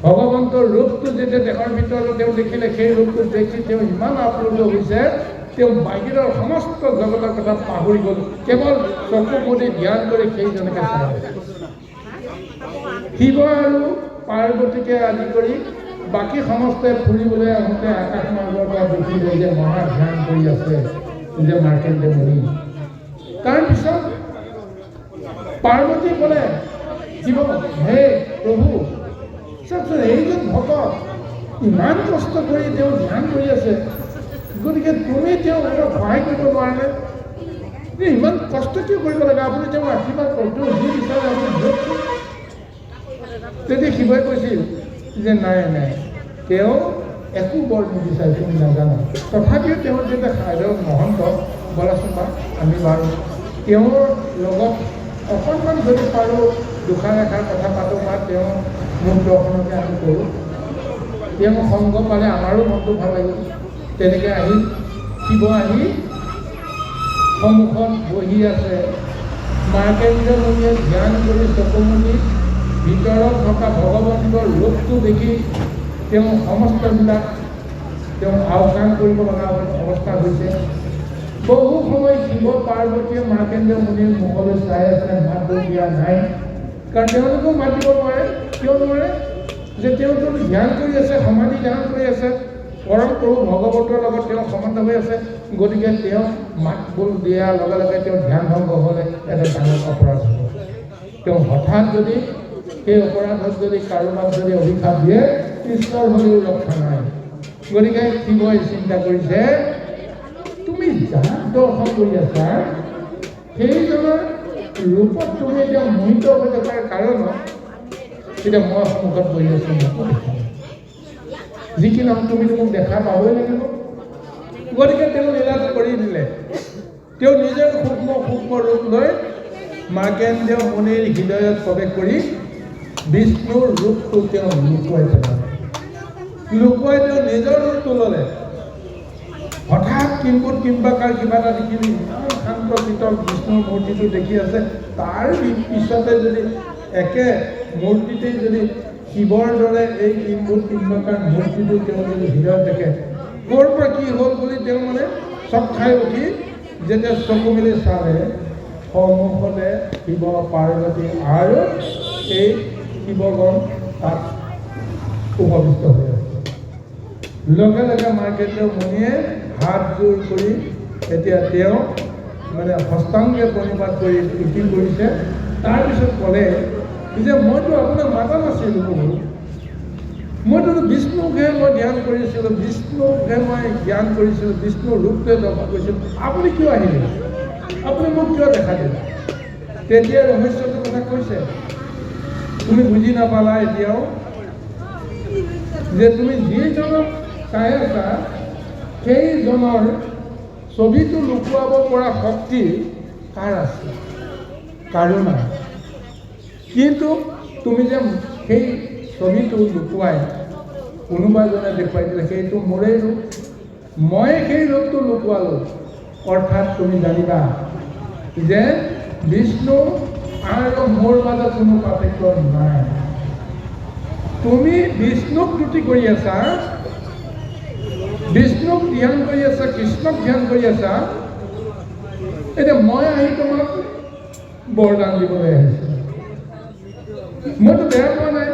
ভগৱন্তৰ ৰূপটো যেতিয়া দেহৰ ভিতৰত তেওঁ দেখিলে, সেই ৰূপটো দেখি তেওঁ ইমান আপ্লুত হৈছে, তেওঁ বাহিৰৰ সমস্ত জগতৰ কথা পাহৰি গ'ল, কেৱল চকু মুদি ধ্যান কৰি সেইজনকে চাই আছে। শিৱ আৰু পাৰ্বতীকে আদি কৰি বাকী সমস্তে ফুৰিবলৈ আহোঁতে আকাশ মাৰ্গৰ পৰা দেখিলে যে মহা ধ্যান কৰি আছে যে মাৰ্কেণ্ডেয় মুনি। তাৰপিছত পাৰ্বতী ক'লে শিৱক, হে প্ৰভু চাওকচোন, এইজন ভকত ইমান কষ্ট কৰি তেওঁ ধ্যান কৰি আছে, গতিকে তুমি তেওঁক সহায় কৰিব নোৱাৰে? ইমান কষ্ট কিয় কৰিব লাগে? আপুনি তেওঁক আশীৰ্বাদ কৰক, তেওঁ যি বিচাৰে আপুনি দিয়কচোন। তেতিয়া শিৱই কৈছিল যে নাই নাই, তেওঁ একো বৰ নিবিচাৰে, তুমি নাজানো। তথাপিও তেওঁৰ যেতিয়া সাধক মহন্ত বলাচোন বা আমি বাৰু তেওঁৰ লগত অকণমান যদি পাৰোঁ দুষাৰ এষাৰ কথা পাতোঁ বা তেওঁ মোক দৰ্শনকে আমি কৰোঁ, তেওঁ সংগ পালে আমাৰো মনটো ভাল লাগিব। তেনেকৈ আহি শিৱ আহি সন্মুখত বহি আছে। মাৰ্কেণ্ডেয় মুনিয়ে ধ্যান কৰি চকুমুনি ভিতৰত থকা ভগৱন্তৰ ৰূপটো দেখি তেওঁ সমস্তবিলাক তেওঁ আওকাণ কৰিব লগা অৱস্থা হৈছে। বহু সময় শিৱ পাৰ্বতীয়ে মাৰ্কেণ্ডেয় মুনিৰ মুখলৈ চাই আছে, মাত দিয়া নাই। কাৰণ তেওঁলোকেও মাতিব নোৱাৰে। কিয় নোৱাৰে? যে তেওঁতো ধ্যান কৰি আছে, সমাধি ধ্যান কৰি আছে, পৰম প্ৰভু ভগৱন্তৰ লগত তেওঁ সমান্ত হৈ আছে। গতিকে তেওঁ মাত বোল দিয়াৰ লগে লগে তেওঁ ধ্যান ভংগ হ'লে এটা ডাঙৰ অপৰাধ হ'ব। তেওঁ হঠাৎ যদি সেই অপৰাধত যদি কাৰোবাক যদি অভিশাপ দিয়ে, ঈশ্বৰৰ হ'লেও ৰক্ষা নাই। গতিকে শিৱই চিন্তা কৰিছে, তুমি যাক দৰ্শন কৰি আছা সেইজনৰ ৰূপত তুমি এতিয়া মোহিত হৈ থকাৰ কাৰণত এতিয়া মই সন্মুখত বহি আছোঁ, মোকো দেখা যি কি নহওক তুমিতো মোক দেখা পাবই লাগিব। গতিকে তেওঁ লীলাটো কৰি দিলে। তেওঁ নিজৰ সূক্ষ্ম সূক্ষ্ম ৰূপ লৈ মাৰ্কেণ্ডেয় মুনিৰ হৃদয়ত প্ৰৱেশ কৰি বিষ্ণুৰ ৰূপটো তেওঁ লুকুৱাই পেলালে। লুকুৱাই তেওঁ নিজৰ ৰূপটো ল'লে। হঠাৎ কিম্বুত কিম্বাকাৰ কিবা এটা দেখিলে, ইমান শান্ত শীতল বিষ্ণুৰ মূৰ্তিটো দেখি আছে। তাৰ পিছতে যদি একে মূৰ্তিতেই যদি শিৱৰ দৰে এই কিম্বুত কিম্বাকাৰ মূৰ্তিটো তেওঁ যদি হৃদয়ত দেখে, ক'ৰ পৰা কি হ'ল বুলি তেওঁ মানে চক খাই উঠি যেতিয়া চকু মেলি চালে সন্মুখতে শিৱ পাৰ্বতী আৰু এই শিৱগণ তাত উপবিষ্ট হৈ আছে। লগে লগে মাৰ্কেটৰ মুনিয়ে হাত জোৰ কৰি এতিয়া তেওঁ মানে হস্তাংগে প্ৰণিপাত কৰি কি কৰিছে। তাৰপিছত ক'লে যে মইতো আপোনাক মাতা নাছিলোঁ প্ৰভু, মইতো বিষ্ণুকহে মই ধ্যান কৰিছিলোঁ, বিষ্ণুকহে মই জ্ঞান কৰিছিলোঁ, বিষ্ণুৰ ৰূপটোৱে দৰ্শন কৰিছিলোঁ, আপুনি কিয় আহিলে, আপুনি মোক কিয় দেখা দিলে? তেতিয়া ৰহস্যটোৰ কথা কৈছে, তুমি বুজি নাপালা এতিয়াও যে তুমি যিজনক চাই আছা সেইজনৰ ছবিটো লুকুৱাব পৰা শক্তি কাৰ আছে? কাৰো নাই। কিন্তু তুমি যে সেই ছবিটো লুকুৱাই কোনোবা এজনে দেখুৱাই দিলে সেইটো মোৰেই ৰূপ, মই সেই ৰূপটো লুকুৱালোঁ। অৰ্থাৎ তুমি জানিবা যে বিষ্ণু আৰু মোৰ মাজত কোনো পাৰ্থক্য নাই। তুমি বিষ্ণুক ত্ৰুটি কৰি আছা, বিষ্ণুক ধ্যান কৰি আছা, কৃষ্ণক ধ্যান কৰি আছা। এতিয়া মই আহি তোমাক বৰদান দিবলৈ আহিছোঁ। মইতো বেয়া পোৱা নাই,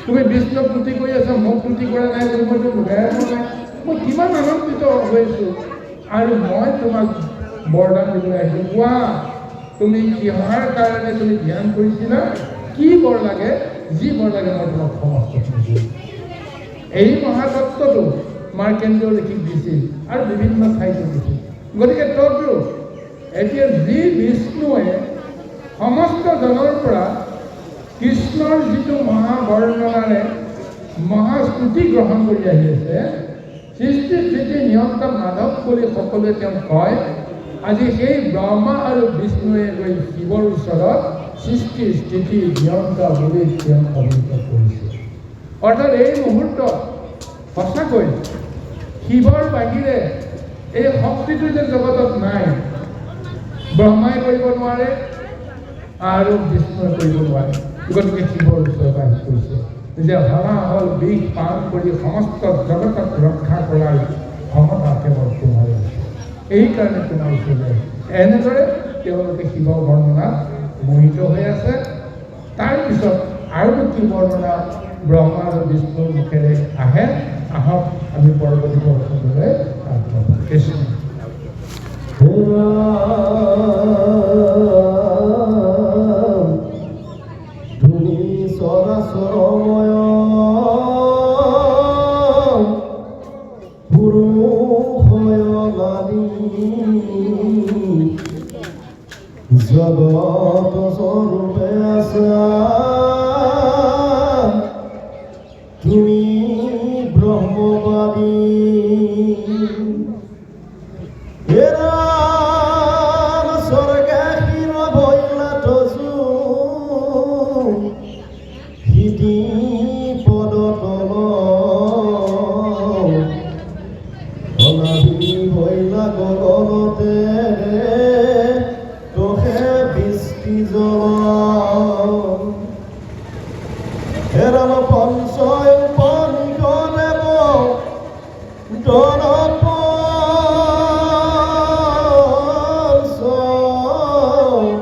তুমি বিষ্ণুক ত্ৰুটি কৰি আছা, মোক ত্ৰুটি কৰা নাই, মইতো বেয়া পোৱা নাই। মই কিমান আনন্দিত হৈছোঁ আৰু মই তোমাক বৰদান দিবলৈ আহিছোঁ। কোৱা তুমি কিহৰ কাৰণে তুমি ধ্যান কৰিছিলা, কি বৰ লাগে, যি বৰ লাগে মই তোমাক সমস্ত দিছোঁ। এই মহাতত্বটো মাৰ্কেণ্ডেয় লিখি দিছিল আৰু বিভিন্ন ঠাইতো দিছিল। গতিকে তদু এতিয়া যি বিষ্ণুৱে সমস্ত জনৰ পৰা কৃষ্ণৰ যিটো মহাবৰ্ণনাৰে মহাস্তুতি গ্ৰহণ কৰি আহি আছে, সৃষ্টি স্থিতি নিয়ন্তা মাধৱ বুলি সকলোৱে তেওঁক কয়। আজি সেই ব্ৰহ্মা আৰু বিষ্ণুৱে গৈ শিৱৰ ওচৰত সৃষ্টি স্থিতি নিয়ন্তা বুলি তেওঁক অভিহিত কৰিছে। অৰ্থাৎ এই মুহূৰ্তত সঁচাকৈ শিৱৰ বাহিৰে এই শক্তিটো যে জগতত নাই, ব্ৰহ্মাই কৰিব নোৱাৰে আৰু বিষ্ণুৱে কৰিব নোৱাৰে। গতিকে শিৱৰ ওচৰত আহি কৈছে যে হলাহল বিষ পান কৰি সমস্ত জগতক ৰক্ষা কৰাৰ ক্ষমতা কেৱল তোমাৰ আছে, এইকাৰণে তোমাৰ ওচৰলৈ। এনেদৰে তেওঁলোকে শিৱ বৰ্ণনাত মোহিত হৈ আছে। তাৰপিছত আৰু কি বৰ্ণনা ব্ৰহ্মা আৰু বিষ্ণুৰ মুখেৰে আহে, আহক আমি পৰৱৰ্তী বৰ্ষলৈ আগবাঢ়ো। কৃষ্ণ ধুনি চৰাচৰময় পুৰুষয় নাৰী জগত স্বৰূপে আছা তুমি ব্ৰহ্মবাদী। স্বৰ্গে শিৰ ভৈলা তজু হিতি পদতল অনাভি ভৈলা গগনতে তোহে বৃষ্টি জল হেৰাল পঞ্চয় উপনিষদেৱ দৰপ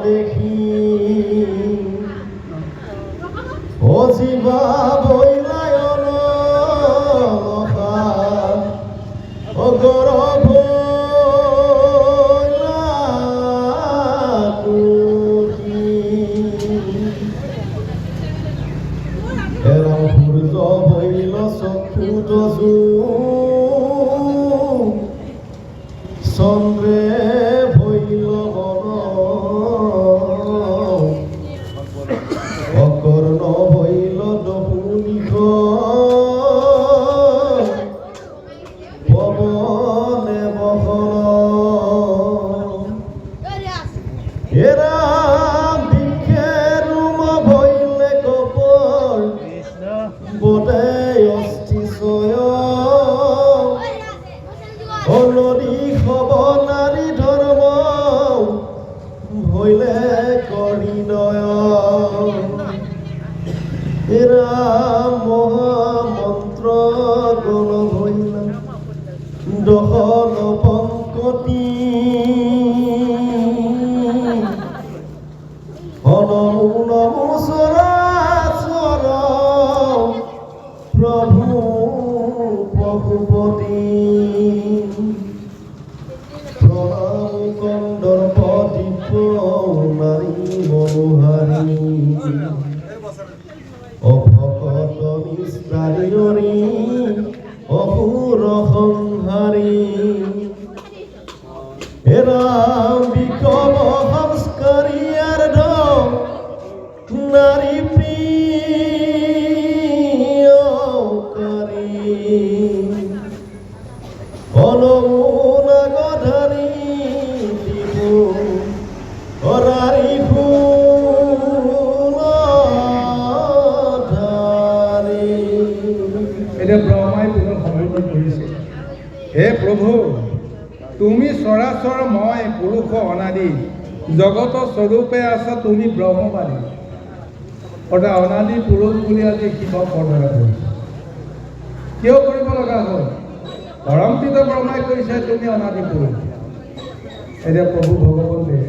দেখি অজীৱা বৈলায়ন অগৰ সূৰ্য ভৈল চক্ষু তজু চন্দ্ৰে ভৈল মন অকৰ্ণ ভৈল দপুনিষ পৱনে বহন হেৰা বোধে অস্থিচয় নদী খব নাৰী চৰাচৰ মই পুৰুষ অনাদি জগত স্বৰূপে আছা তুমি ব্ৰহ্মবাদী। অৰ্থাৎ অনাদি পুৰুষ বুলি আজি শিৱক বৰ্ণনা কৰিছে। কিয় কৰিব লগা হ'ল? পৰমপিত ব্ৰহ্মাই কৈছে তুমি অনাদি পুৰুষ। এতিয়া প্ৰভু ভগৱন্তে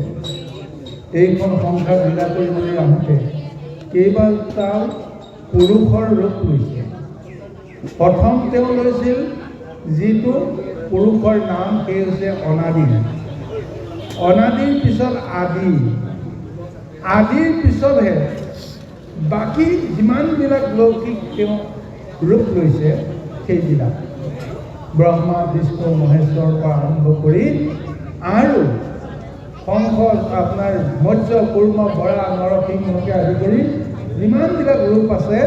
এইখন সংসাৰ লীলা কৰিবলৈ আহোঁতে কেইবাটাও পুৰুষৰ ৰূপ লৈছে। প্ৰথম তেওঁ লৈছিল যিটো পুৰুষৰ নাম সেই হৈছে অনাদি। অনাদিৰ পিছত আদি, আদিৰ পিছতহে বাকী যিমানবিলাক লৌকিক তেওঁ ৰূপ লৈছে সেইবিলাক ব্ৰহ্মা বিষ্ণু মহেশ্বৰৰ পৰা আৰম্ভ কৰি আৰু শংখ আপোনাৰ মৎস্য কুৰ্ম বৰা নৰসিংহকে আদি কৰি যিমানবিলাক ৰূপ আছে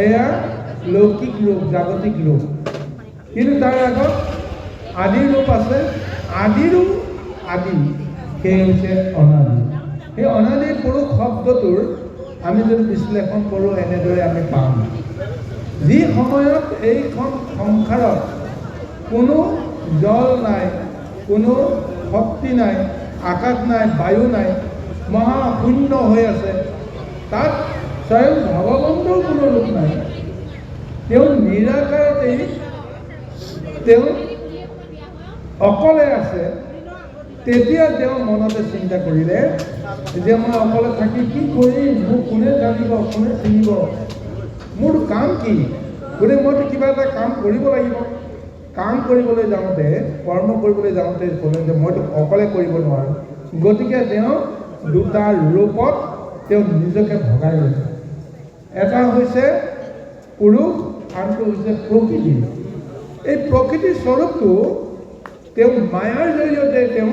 এয়া লৌকিক ৰূপ, জাগতিক ৰূপ। কিন্তু তাৰ আগত আদিৰ ৰূপ আছে। আদিৰো আদি সেই হৈছে অনাদি। সেই অনাদি পুৰুষ শব্দটোৰ আমি যদি বিশ্লেষণ কৰোঁ এনেদৰে আমি পাম, যি সময়ত এইখন সংসাৰত কোনো জল নাই, কোনো শক্তি নাই, আকাশ নাই, বায়ু নাই, মহাশূন্য হৈ আছে, তাত স্বয়ং ভগৱন্তৰ কোনো ৰূপ নাই, তেওঁ নিৰাকাৰতেই তেওঁ অকলে আছে। তেতিয়া তেওঁ মনতে চিন্তা কৰিলে যে মই অকলে থাকি কি কৰিম, মোক কোনে জানিব, কোনে চিনিব, মোৰ কাম কি? গতিকে মইতো কিবা এটা কাম কৰিব লাগিব। কাম কৰিবলৈ যাওঁতে, কৰ্ম কৰিবলৈ যাওঁতে ক'লে যে মইতো অকলে কৰিব নোৱাৰোঁ। গতিকে তেওঁ দুটা ৰূপত তেওঁ নিজকে ভগাই লৈছে। এটা হৈছে পুৰুষ, আনটো হৈছে প্ৰকৃতি। এই প্ৰকৃতিৰ স্বৰূপটো তেওঁ মায়াৰ জৰিয়তে তেওঁ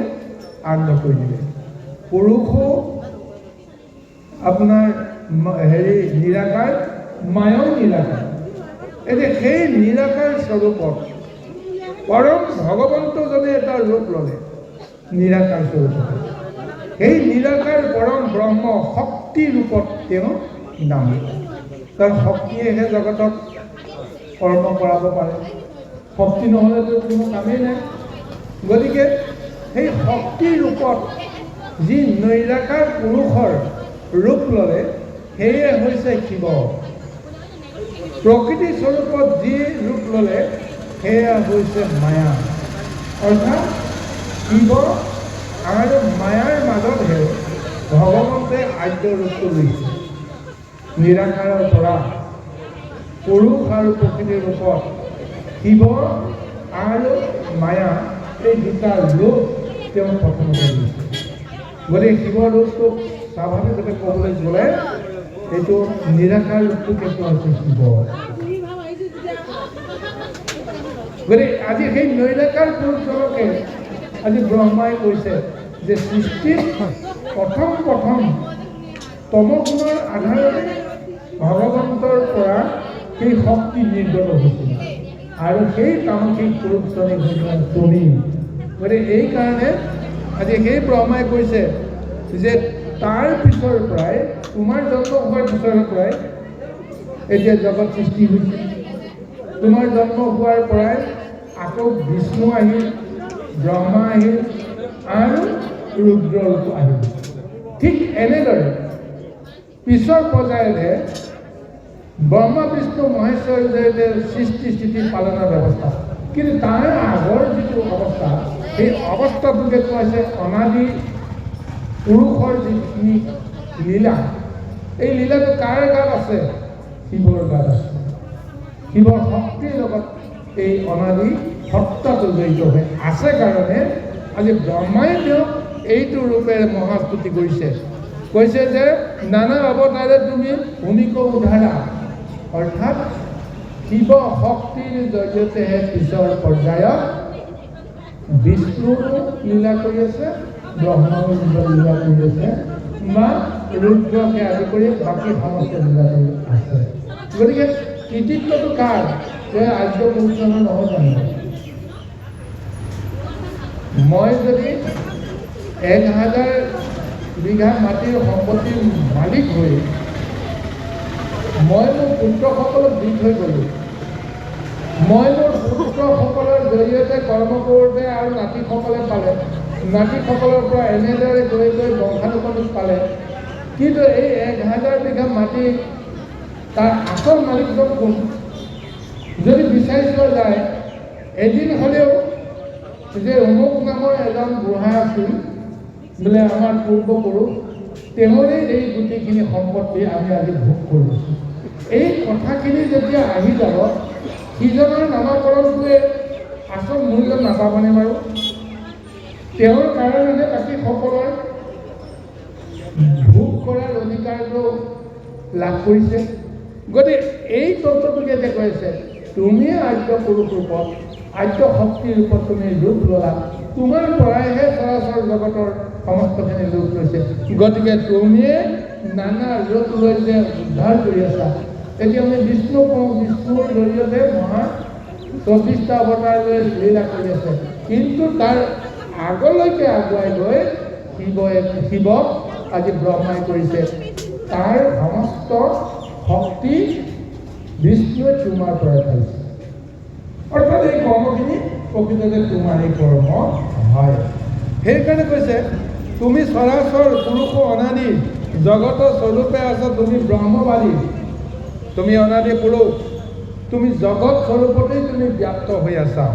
আৰম্ভ কৰি দিলে। পুৰুষো আপোনাৰ নিৰাকাৰ, মায়াও নিৰাকাৰ। এতিয়া সেই নিৰাকাৰ স্বৰূপত পৰম ভগৱন্তজনে এটা ৰূপ ল'লে নিৰাকাৰ স্বৰূপত। সেই নিৰাকাৰ পৰম ব্ৰহ্ম শক্তি ৰূপত তেওঁ নাম ল'লে। কাৰণ শক্তিয়েহে জগতক কৰ্ম কৰাব পাৰে। শক্তি নহ'লেতো কোনো কামেই নাই। গতিকে সেই শক্তিৰ ৰূপত যি নিৰাকাৰ পুৰুষৰ ৰূপ ল'লে সেয়ে হৈছে শিৱ। প্ৰকৃতি স্বৰূপত যি ৰূপ ল'লে সেয়া হৈছে মায়া। অৰ্থাৎ শিৱ আৰু মায়াৰ মাজতহে ভগৱন্তে আদ্য ৰূপটো লৈছে। নিৰাকাৰৰ পৰা পুৰুষ আৰু প্ৰকৃতিৰ ৰূপত শিৱ আৰু মায়া এই দুটা ৰূপ তেওঁ প্ৰথমতে লৈছে। গতিকে শিৱ ৰূপটো স্বাভাৱিকতে ক'বলৈ গ'লে এইটো নিৰাকাৰ ৰূপটো কিন্তু হৈছে শিৱ। গতিকে আজি সেই নিৰাকাৰ পুৰুষজনকে আজি ব্ৰহ্মাই কৈছে যে সৃষ্টিত প্ৰথম তমগুণৰ আধাৰতে ভগৱন্তৰ পৰা সেই শক্তি নিৰ্গত হৈছিল আৰু সেই তামসিক পুৰুষজনে হৈছিল তুমি। গতিকে এইকাৰণে আজি সেই ব্ৰহ্মাই কৈছে যে তাৰ পিছৰ পৰাই, তোমাৰ জন্ম হোৱাৰ পিছৰ পৰাই এতিয়া জগত সৃষ্টি হৈছে। তোমাৰ জন্ম হোৱাৰ পৰাই আকৌ বিষ্ণু আহিল, ব্ৰহ্মা আহিল আৰু ৰুদ্ৰ আহিল। ঠিক এনেদৰে পিছৰ পৰ্যায়তে ব্ৰহ্মা বিষ্ণু মহেশ্বৰৰ জৰিয়তে সৃষ্টি স্থিতি পালনৰ ব্যৱস্থা। কিন্তু তাৰ আগৰ যিটো অৱস্থা, সেই অৱস্থাটোকে কোৱা হৈছে অনাদি পুৰুষৰ যিখিনি লীলা। এই লীলাটো কাৰ গাত আছে? শিৱৰ গাত আছে। শিৱৰ শক্তিৰ লগত এই অনাদি সত্তাটো জড়িত হৈ আছে কাৰণে আজি ব্ৰহ্মাই তেওঁক এইটো ৰূপেৰে মহাস্তুতি কৰিছে। কৈছে যে নানা অৱতাৰে তুমি ভূমিকো উদ্ধাৰা। অৰ্থাৎ শিৱ শক্তিৰ জৰিয়তেহে পিছৰ পৰ্যায়ত বিষ্ণুৰো লীলা কৰি আছে, ব্ৰহ্মাও লীলা কৰি আছে, বা ৰুদ্ৰকে আদি কৰি বাকী সমস্ত লীলা কৰি আছে। গতিকে কৃতিত্বটো কাৰ? যে আদ্য পুৰুষজনৰ নহয় জানো? মই যদি 1000 বিঘা মাটিৰ সম্পত্তিৰ মালিক হৈ মই মোৰ পুত্ৰসকলক দি থৈ গ'লোঁ, মই মোৰ পুত্ৰসকলৰ জৰিয়তে কৰ্ম কৰোঁতে আৰু নাতিসকলে পালে, নাতিসকলৰ পৰা এনেদৰে গৈ গৈ বংশানুক্ৰমিক পালে। কিন্তু এই 1000 বিঘা মাটি তাৰ আচল মালিকজন কোন? যদি বিচাৰি চোৱা যায়, এদিন হ'লেও যে অমুক নামৰ এজন বুঢ়া আছিল বোলে আমাৰ পূৰ্বপুৰুষ, তেওঁৰে এই গোটেইখিনি সম্পত্তি আমি আজি ভোগ কৰিছোঁ। এই কথাখিনি যেতিয়া আহি যাব, সিজনৰ নামাকৰণটোৱে আচল মূল্য নাপাবনে বাৰু? তেওঁৰ কাৰণেহে বাকী সকলৰ ভোগ কৰাৰ অধিকাৰটো লাভ কৰিছে। গতিকে এই তত্ত্বটোকে যে কৈছে, তুমি আদ্য পুৰুষ ৰূপত, আদ্য শক্তিৰ ৰূপত তুমি ৰূপ ল'লা, তোমাৰ পৰাইহে চৰাচৰ জগতৰ সমস্তখিনি ৰূপ লৈছে। গতিকে তুমিয়ে নানা ৰূপ লৈ যে উদ্ধাৰ কৰি আছা। এতিয়া আমি বিষ্ণু কওঁ, বিষ্ণুৰ জৰিয়তে মহা 24টা অৱতাৰ লৈ লীলা কৰি আছে। কিন্তু তাৰ আগলৈকে আগুৱাই গৈ শিৱক আজি ব্ৰহ্মাই কৰিছে। তাৰ সমস্ত শক্তি বিষ্ণুৱে তোমাৰ পৰা পাইছে। অৰ্থাৎ এই কৰ্মখিনি প্ৰকৃততে তোমাৰ এই কৰ্ম হয়। সেইকাৰণে কৈছে, তুমি চৰাচৰ পুৰুষ অনাদি জগত স্বৰূপে আছা, তুমি ব্ৰহ্মবাদী, তুমি অনাদি পুৰুষ, তুমি জগত স্বৰূপতেই তুমি ব্যাপ্ত হৈ আছা।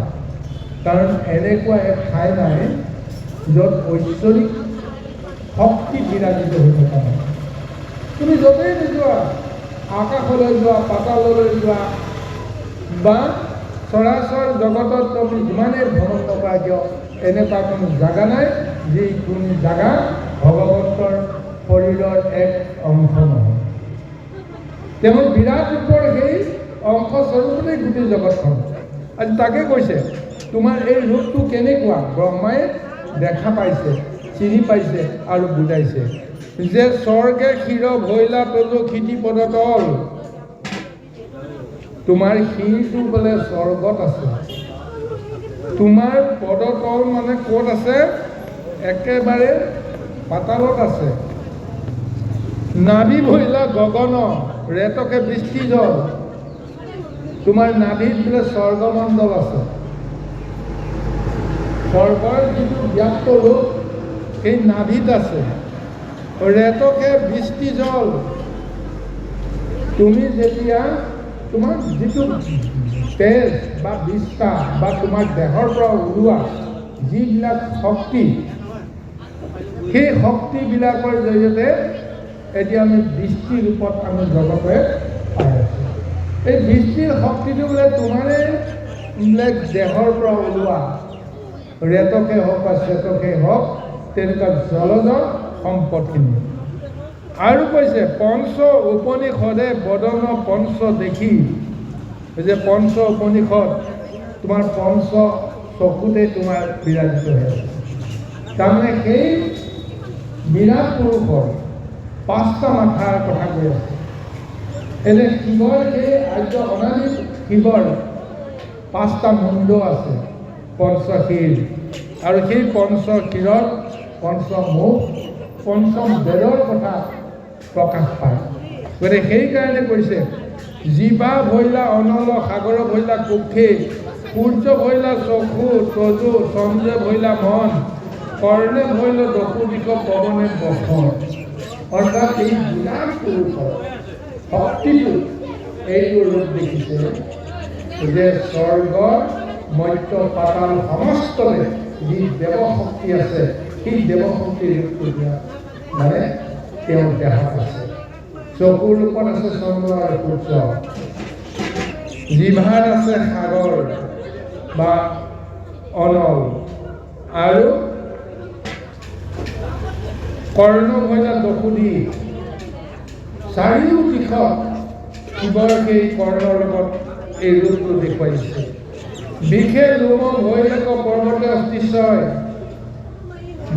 কাৰণ এনেকুৱা এক ঠাই নাই য'ত ঐশ্বৰিক শক্তি বিৰাজিত হৈ থকা নাই। তুমি য'তেই নোযোৱা, আকাশলৈ যোৱা, পাতাললৈ যোৱা বা চৰাচৰ জগতত তুমি যিমানেই ভ্ৰমণ নকৰা কিয়, এনেকুৱা কোনো জাগা নাই যি কোনো জাগা ভগৱন্তৰ শৰীৰৰ এক অংশ নহয়। তেওঁ বিৰাট ৰূপৰ সেই অংশ স্বৰূপতেই গোটেই জগতখন। আজি তাকে কৈছে, তোমাৰ এই ৰূপটো কেনেকুৱা? ব্ৰহ্মাই দেখা পাইছে, চিনি পাইছে আৰু বুজাইছে যে স্বৰ্গে ক্ষীৰ ভৈলা তজু ক্ষিতি পদতল। তোমাৰ শিৰটো বোলে স্বৰ্গত আছে, তোমাৰ পদতল মানে ক'ত আছে? একেবাৰে পাতালত আছে। নাভি ভৈলা গগন ৰেতকে বৃষ্টি জল। তোমাৰ নাভিত বোলে স্বৰ্গমণ্ডল আছে। স্বৰ্গৰ যিটো ব্যাপ্ত ৰূপ সেই নাভিত আছে। ৰেতকে বৃষ্টি জল। তুমি যেতিয়া তোমাৰ যিটো তেজ বা বিষ্ঠা বা তোমাৰ দেহৰ পৰা ওলোৱা যিবিলাক শক্তি, সেই শক্তিবিলাকৰ জৰিয়তে এতিয়া আমি বৃষ্টি ৰূপত আমি জগতে পাই আছোঁ। এই বৃষ্টিৰ শক্তিটো বোলে তোমাৰে বোলে দেহৰ পৰা ওলোৱা ৰেতকে হওক বা শ্বেতকে হওক, তেনেকুৱা জলজ সম্পদখিনি। আৰু কৈছে, পঞ্চ উপনিষদে বদন পঞ্চ দেখি, যে পঞ্চ উপনিষদ তোমাৰ পঞ্চ চকুতে তোমাৰ বিৰাজিত হৈ আছে। তাৰমানে সেই বিৰাট পুৰুষৰ 5টা মাথাৰ কথা কৈ আছে। এনে শিৱৰ সেই আৰ্য অনাদি শিৱৰ 5টা মুণ্ড আছে, পঞ্চশীল। আৰু সেই পঞ্চশীৰত পঞ্চমুখ, পঞ্চম বেদৰ কথা প্ৰকাশ পায়। গতিকে সেইকাৰণে কৈছে, জীৱা ভৈলা অনল সাগৰ ভৈলা কুক্ষে, সূৰ্য ভৈলা চকু তজু চন্দ্ৰ ভৈলা মন, কৰ্ণে ভৈল দশু দিশ পৱনে বসন। অৰ্থাৎ এই বিৰাট পুৰুষৰ শক্তিটো এইটো ৰূপ দেখিছে যে স্বৰ্গ মধ্য পাতাল সমস্ততে যি দেৱশক্তি আছে, সেই দেৱশক্তিৰ ৰূপটো মানে তেওঁৰ দেহত আছে। চকুৰ ৰূপত আছে চন্দ্ৰ আৰু সূৰ্য, জিভাত আছে সাগৰ বা অনল, আৰু কৰ্ণ ভৈলা দশুদি। চাৰিও দিশত শিৱৰ সেই কৰ্ণৰ লগত এই ৰূপটো দেখুৱাইছে। বিশেষ লোম ভৈৰক পৰ্বতে অতিশয়,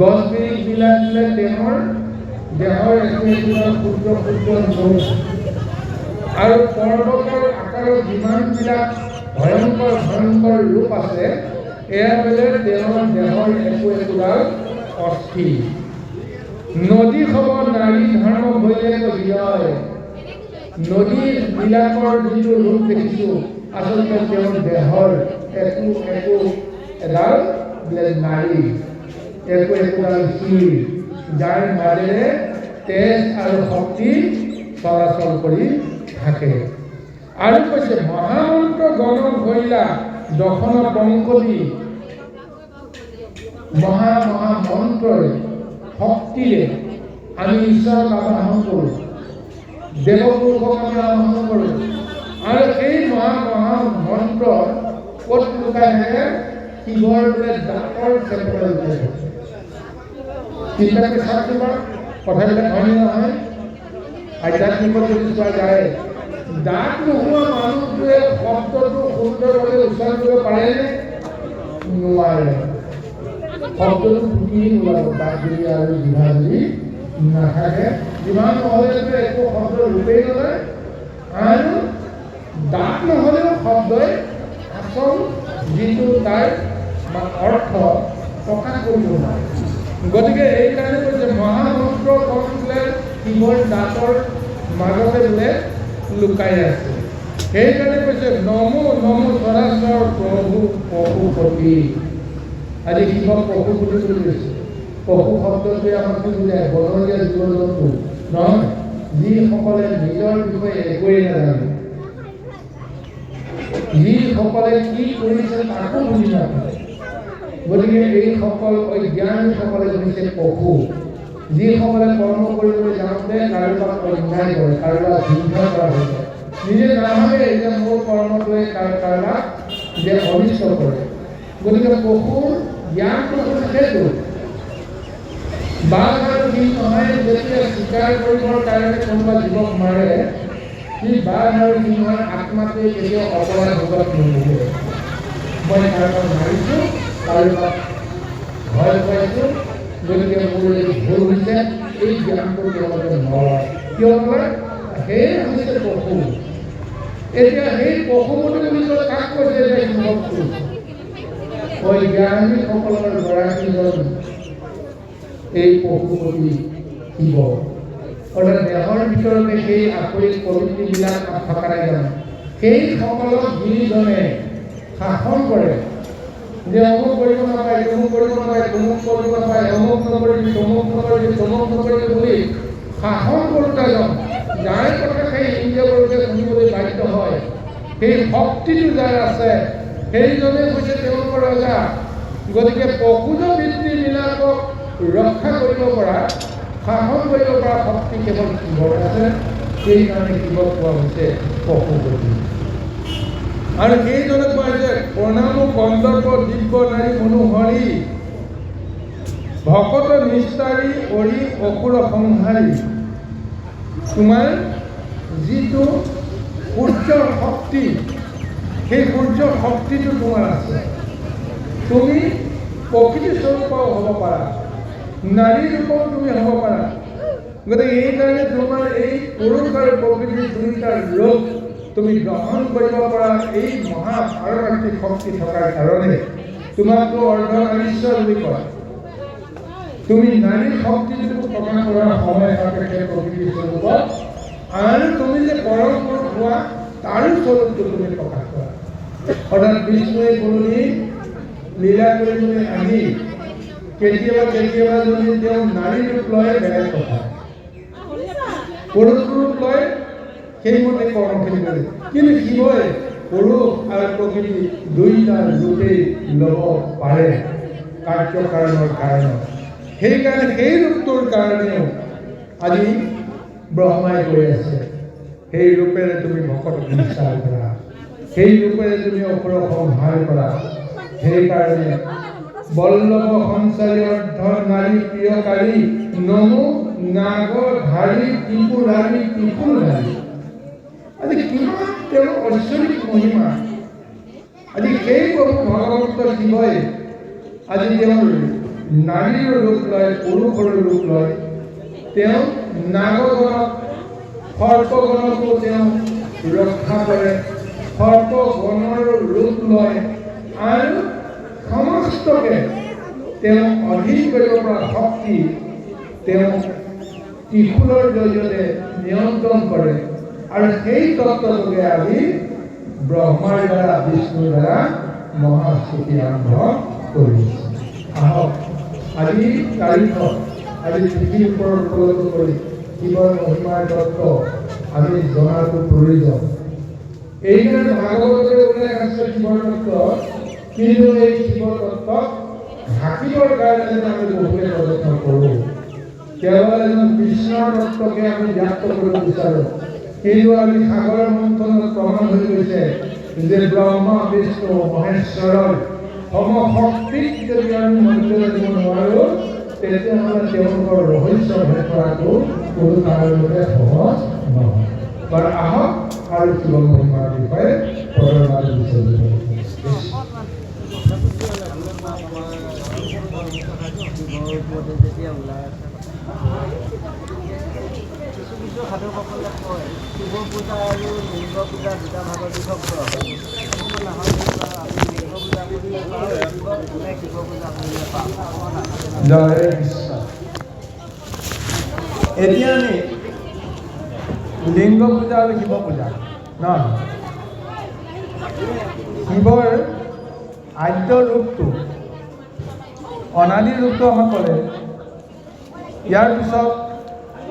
গছ বিৰিখবিলাক দিলে তেওঁৰ দেহৰ একোজন ক্ষুদ্ৰ ক্ষুদ্ৰ নৌ। আৰু পৰ্বতৰ আকাৰত যিমানবিলাক ভয়ংকৰ ভয়ংকৰ ৰূপ আছে, এয়া বোলে তেওঁৰ দেহৰ একোডাল অস্থি। নদী হ'ব নাৰী ধৰ্ম ভৈৰক হৃদয়। নদীবিলাকৰ যিটো ৰূপ দেখিছোঁ, আচলতে তেওঁৰ দেহৰ একো একো এডাল বোলে নাৰী, একো একোডাল শিৰ, যাৰ মাজেৰে তেজ আৰু শক্তি চলাচল কৰি থাকে। আৰু কৈছে মহামন্ত্ৰ গণ ভৈলা দশন পংকলি, মহামন্ত্ৰৰে শক্তিৰে আমি ঈশ্বৰক আবাহন কৰোঁ, দেৱপুৰুষক আমি আবাহন কৰোঁ। আৰু এই মহামন্ত্ৰ ক'ত লুকাই থাকে? শিৱৰ বোলে দাঁতৰ চেপৰে লুকাই থাকে। চিন্তা কৰি চাওকচোন বাৰু, কথাবিলাক হয়নে নহয়? আধ্যাত্মিকত যদি চোৱা যায়, দাঁত নোহোৱা মানুহটোৱে শব্দটো সুন্দৰভাৱে উচ্চাৰণ কৰিব পাৰেনে? নোৱাৰে। শব্দটো ফুটি নোলাব দাঁত যদি আৰু জিভা যদি নাথাকে। যিমান নহ'লেতো একো শব্দ ৰূপেই নলয়। আৰু দাঁত নহ'লেও শব্দই আচল যিটো তাৰ অৰ্থ প্ৰকাশ কৰিব নোৱাৰে। গতিকে এইকাৰণে কৈছে মহামন্ত্ৰ কণ বোলে শিৱৰ দাঁতৰ মাজতে বোলে লুকাই আছে। সেইকাৰণে কৈছে নমো নমো চৰাচৰ প্ৰভু পশুপতি। আজি শিৱক পশু বুলি কৈছে। পশু শব্দটোৱে আমাক কি বুজায়? বনৰীয়া জীৱ জন্তু নহয়, যিসকলে নিজৰ বিষয়ে একোৱেই নাজানে, যিসকলে কি কৰিছে তাকো বুজি নাপায়। গতিকে এইসকল অজ্ঞানীসকলে হৈছে পশু, যিসকলে কৰ্ম কৰিবলৈ যাওঁতে কাৰোবাক অন্যায় কৰে, কাৰোবাক হিংসা কৰা হৈছে, নিজে নাভাবে যে মোৰ কৰ্মটোৱে কাৰোবাক যে অনিষ্ট কৰে। গতিকে পশুৰ জ্ঞানটো হৈছে সেইটো। বাঘ আৰু সিংহ যেতিয়া চিকাৰ কৰিবৰ কাৰণে কোনোবা জীৱক মাৰে, সি বাঘ আৰু সিংহৰ আত্মাটোৱে কেতিয়াও অপৰাধ ভোগত নোভোগে। মই কাৰোবাক মাৰিছোঁ, কাৰোবাক ভয় খুৱাইছোঁ, গতিকে মোৰ যদি ভুল হৈছে, এই জ্ঞানটো তেওঁলোকে নলয়। কিয় নলয়? সেয়ে হৈছে পশু। এতিয়া সেই পশু বুলি কাক কৈছে যে শিৱক কৰিছে? জ্ঞানীসকলৰ গৰাকীজন এই পশুপতি শিৱ। অৰ্থাৎ দেহৰ ভিতৰতে সেই আচৰিত প্ৰবৃত্তিবিলাক থকা নাই জানো? সেইসকলক যিজনে শাসন কৰে, যে অমুক কৰিব নাপায়, তমুক কৰিব নাপায়, তমুক কৰিব নাপায়, অমুক নকৰিবি, তমুক নকৰিবি, তমুক নকৰিবি বুলি শাসন কৰোঁতাজন, যাৰ কথা সেই ইন্দ্ৰিয়বোৰে শুনিবলৈ বাধ্য হয়, সেই শক্তিটো যাৰ আছে, সেইজনে হৈছে তেওঁলোকৰ ৰজা। গতিকে পশুজ বৃত্তিবিলাকক ৰক্ষা কৰিব পৰা, শাসন কৰিব পৰা শক্তি কেৱল শিৱৰ আছে। সেইকাৰণে শিৱক কোৱা হৈছে পশুপতি। আৰু সেইজনে কোৱা হৈছে প্ৰণাম কন্দৰ্প দিব্য নাৰী মনোহৰি, ভকত নিষ্ঠাৰী অৰি অসুৰ সংহাৰী। তোমাৰ যিটো সূৰ্যৰ শক্তি, সেই সূৰ্যৰ শক্তিটো তোমাৰ আছে। তুমি প্ৰকৃতি স্বৰূপও হ'ব পাৰা, নাৰী ৰূপও তুমি হ'ব পাৰা। গতিকে এইকাৰণে তোমাৰ এই পুৰুষ আৰু প্ৰকৃতিৰ দুয়োটা ৰূপ তুমি গ্ৰহণ কৰিব পৰা এই মহা পাৰমাৰ্থিক শক্তি থকাৰ কাৰণে তোমাকতো অৰ্ধনাৰীশ্বৰ বুলি কয়। তুমি নাৰীৰ শক্তিটো প্ৰকাশ কৰাৰ সময় সাপেক্ষে প্ৰকৃতিৰ স্বৰূপত, আৰু তুমি যে পৰম পুৰুষ হোৱা তাৰো স্বৰূপটো তুমি প্ৰকাশ কৰা। অৰ্থাৎ বিষ্ণুৱে কোনোদিন লীলা কৰিবলৈ আহি কেতিয়াবা কেতিয়াবা যদি তেওঁ নাৰী ৰূপ লয় বেলেগ কথা, পুৰুষ ৰূপ লয় সেইমতে কৰ্মখিনি কৰে। কিন্তু শিৱই পুৰুষ আৰু প্ৰকৃতি দুইটা ৰূপেই ল'ব পাৰে কাৰ্যকাৰণৰ কাৰণত। সেইকাৰণে সেই ৰূপটোৰ কাৰণেও আজি ব্ৰহ্মাই কৈ আছে, সেই ৰূপেৰে তুমি ভকতক নিষ্ঠাৰ কৰা, সেই ৰূপেৰে তুমি অসুৰক সংহাৰ কৰা। সেইকাৰণে বল্লভ সঞ্চাৰী অৰ্ধ নাৰী প্ৰিয়কাৰী, নমো নাগ ধাৰী ত্ৰিপুৰাৰী ত্ৰিপুৰাৰী। আজি কিমান তেওঁৰ ঐশ্বৰিক মহিমা। আজি সেই প্ৰভু ভগৱন্ত শিৱই আজি তেওঁৰ নাৰীৰ ৰূপ লয়, পুৰুষৰ ৰূপ লয়। তেওঁ নাগগণক, সৰ্পগণকো তেওঁ ৰক্ষা কৰে, সৰ্পগণৰ ৰূপ লয়, আৰু সমস্তকে তেওঁ অধীন কৰিব পৰা শক্তি তেওঁ ত্ৰিশূলৰ জৰিয়তে নিয়ন্ত্ৰণ কৰে। আৰু সেই তত্ত্বটোকে আজি ব্ৰহ্মাৰ দ্বাৰা বিষ্ণুৰ দ্বাৰা মহাস্তুতি আৰম্ভ কৰিছে। আহক আজি তাৰিখত আজি পৃথিৱীৰ ওপৰত উপলব্ধ কৰি শিৱৰ মহিমাৰ তত্ত্ব আমি জনাটো প্ৰয়োজন। এইকাৰণে ভাগৱতৰ উল্লেখ আছে শিৱৰ তত্ত্বত, কিন্তু এই শিৱৰ তত্ত্বক ঢাকিবৰ কাৰণে আমি বহুতে প্ৰযত্ন কৰোঁ। কেৱল এজন কৃষ্ণৰ তত্ত্বকে আমি ব্যক্ত কৰিব বিচাৰোঁ, কিন্তু আমি সাগৰৰ মন্থনত প্ৰমাণ হৈ গৈছে যে ব্ৰহ্মা বিষ্ণু মহেশ্বৰৰ সমশক্তিক যদি আমি মৰ্যাদা দিব নোৱাৰোঁ, তেতিয়াহ'লে তেওঁলোকৰ ৰহস্য ভেদ কৰাটো কোনো কাৰণতে সহজ নহয়। বাৰু আহক আৰু শিৱ মহিমাৰ বিষয়ে প্ৰদৰ্শন বিচাৰিব। কিছু সাধুসকলে কয় শিৱ পূজা আৰু লিংগ পূজা দুটা ভাগত বিভক্ত। লিংগ পূজা কৰিলে শিৱ পূজা কৰিলে পাপ। জয় কৃষ্ণ। এতিয়া আমি লিংগ পূজা আৰু শিৱ পূজা ন, শিৱৰ আদ্য ৰূপটো অনাদি ৰূপটো আমাক ক'লে। ইয়াৰ পিছত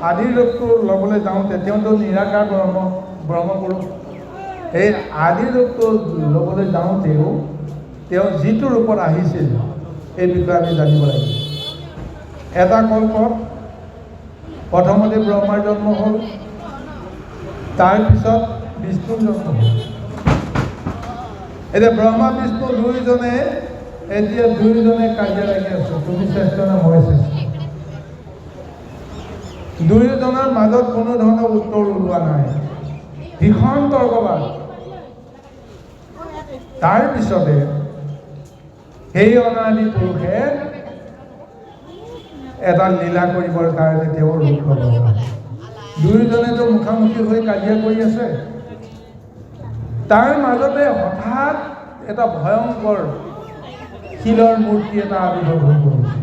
আদিৰ ৰূপটো ল'বলৈ যাওঁতে তেওঁতো নিৰাকাৰ ব্ৰহ্মপুৰুষ। এই আদিৰ ৰূপটো ল'বলৈ যাওঁতেও তেওঁ যিটো ৰূপত আহিছিল এই বিষয়ে আমি জানিব লাগিব। এটা কল্পত প্ৰথমতে ব্ৰহ্মাৰ জন্ম হ'ল, তাৰপিছত বিষ্ণুৰ জন্ম হ'ল। এতিয়া ব্ৰহ্মা বিষ্ণু দুয়োজনে কাজিয়া লাগি আছে, তুমি শ্ৰেষ্ঠ নে মই শ্ৰেষ্ঠ। দুয়োজনৰ মাজত কোনো ধৰণৰ উত্তৰ ওলোৱা নাই, ভীষণ তৰ্কবাদ। তাৰপিছতে সেই অনাদি পুৰুষে এটা লীলা কৰিবৰ কাৰণে তেওঁৰ ৰূপ ল'ব। দুয়োজনেতো মুখামুখি হৈ কাজিয়া কৰি আছে, তাৰ মাজতে হঠাৎ এটা ভয়ংকৰ শিলৰ মূৰ্তি এটা আবিৰ্ভাৱ হৈ পৰিছে।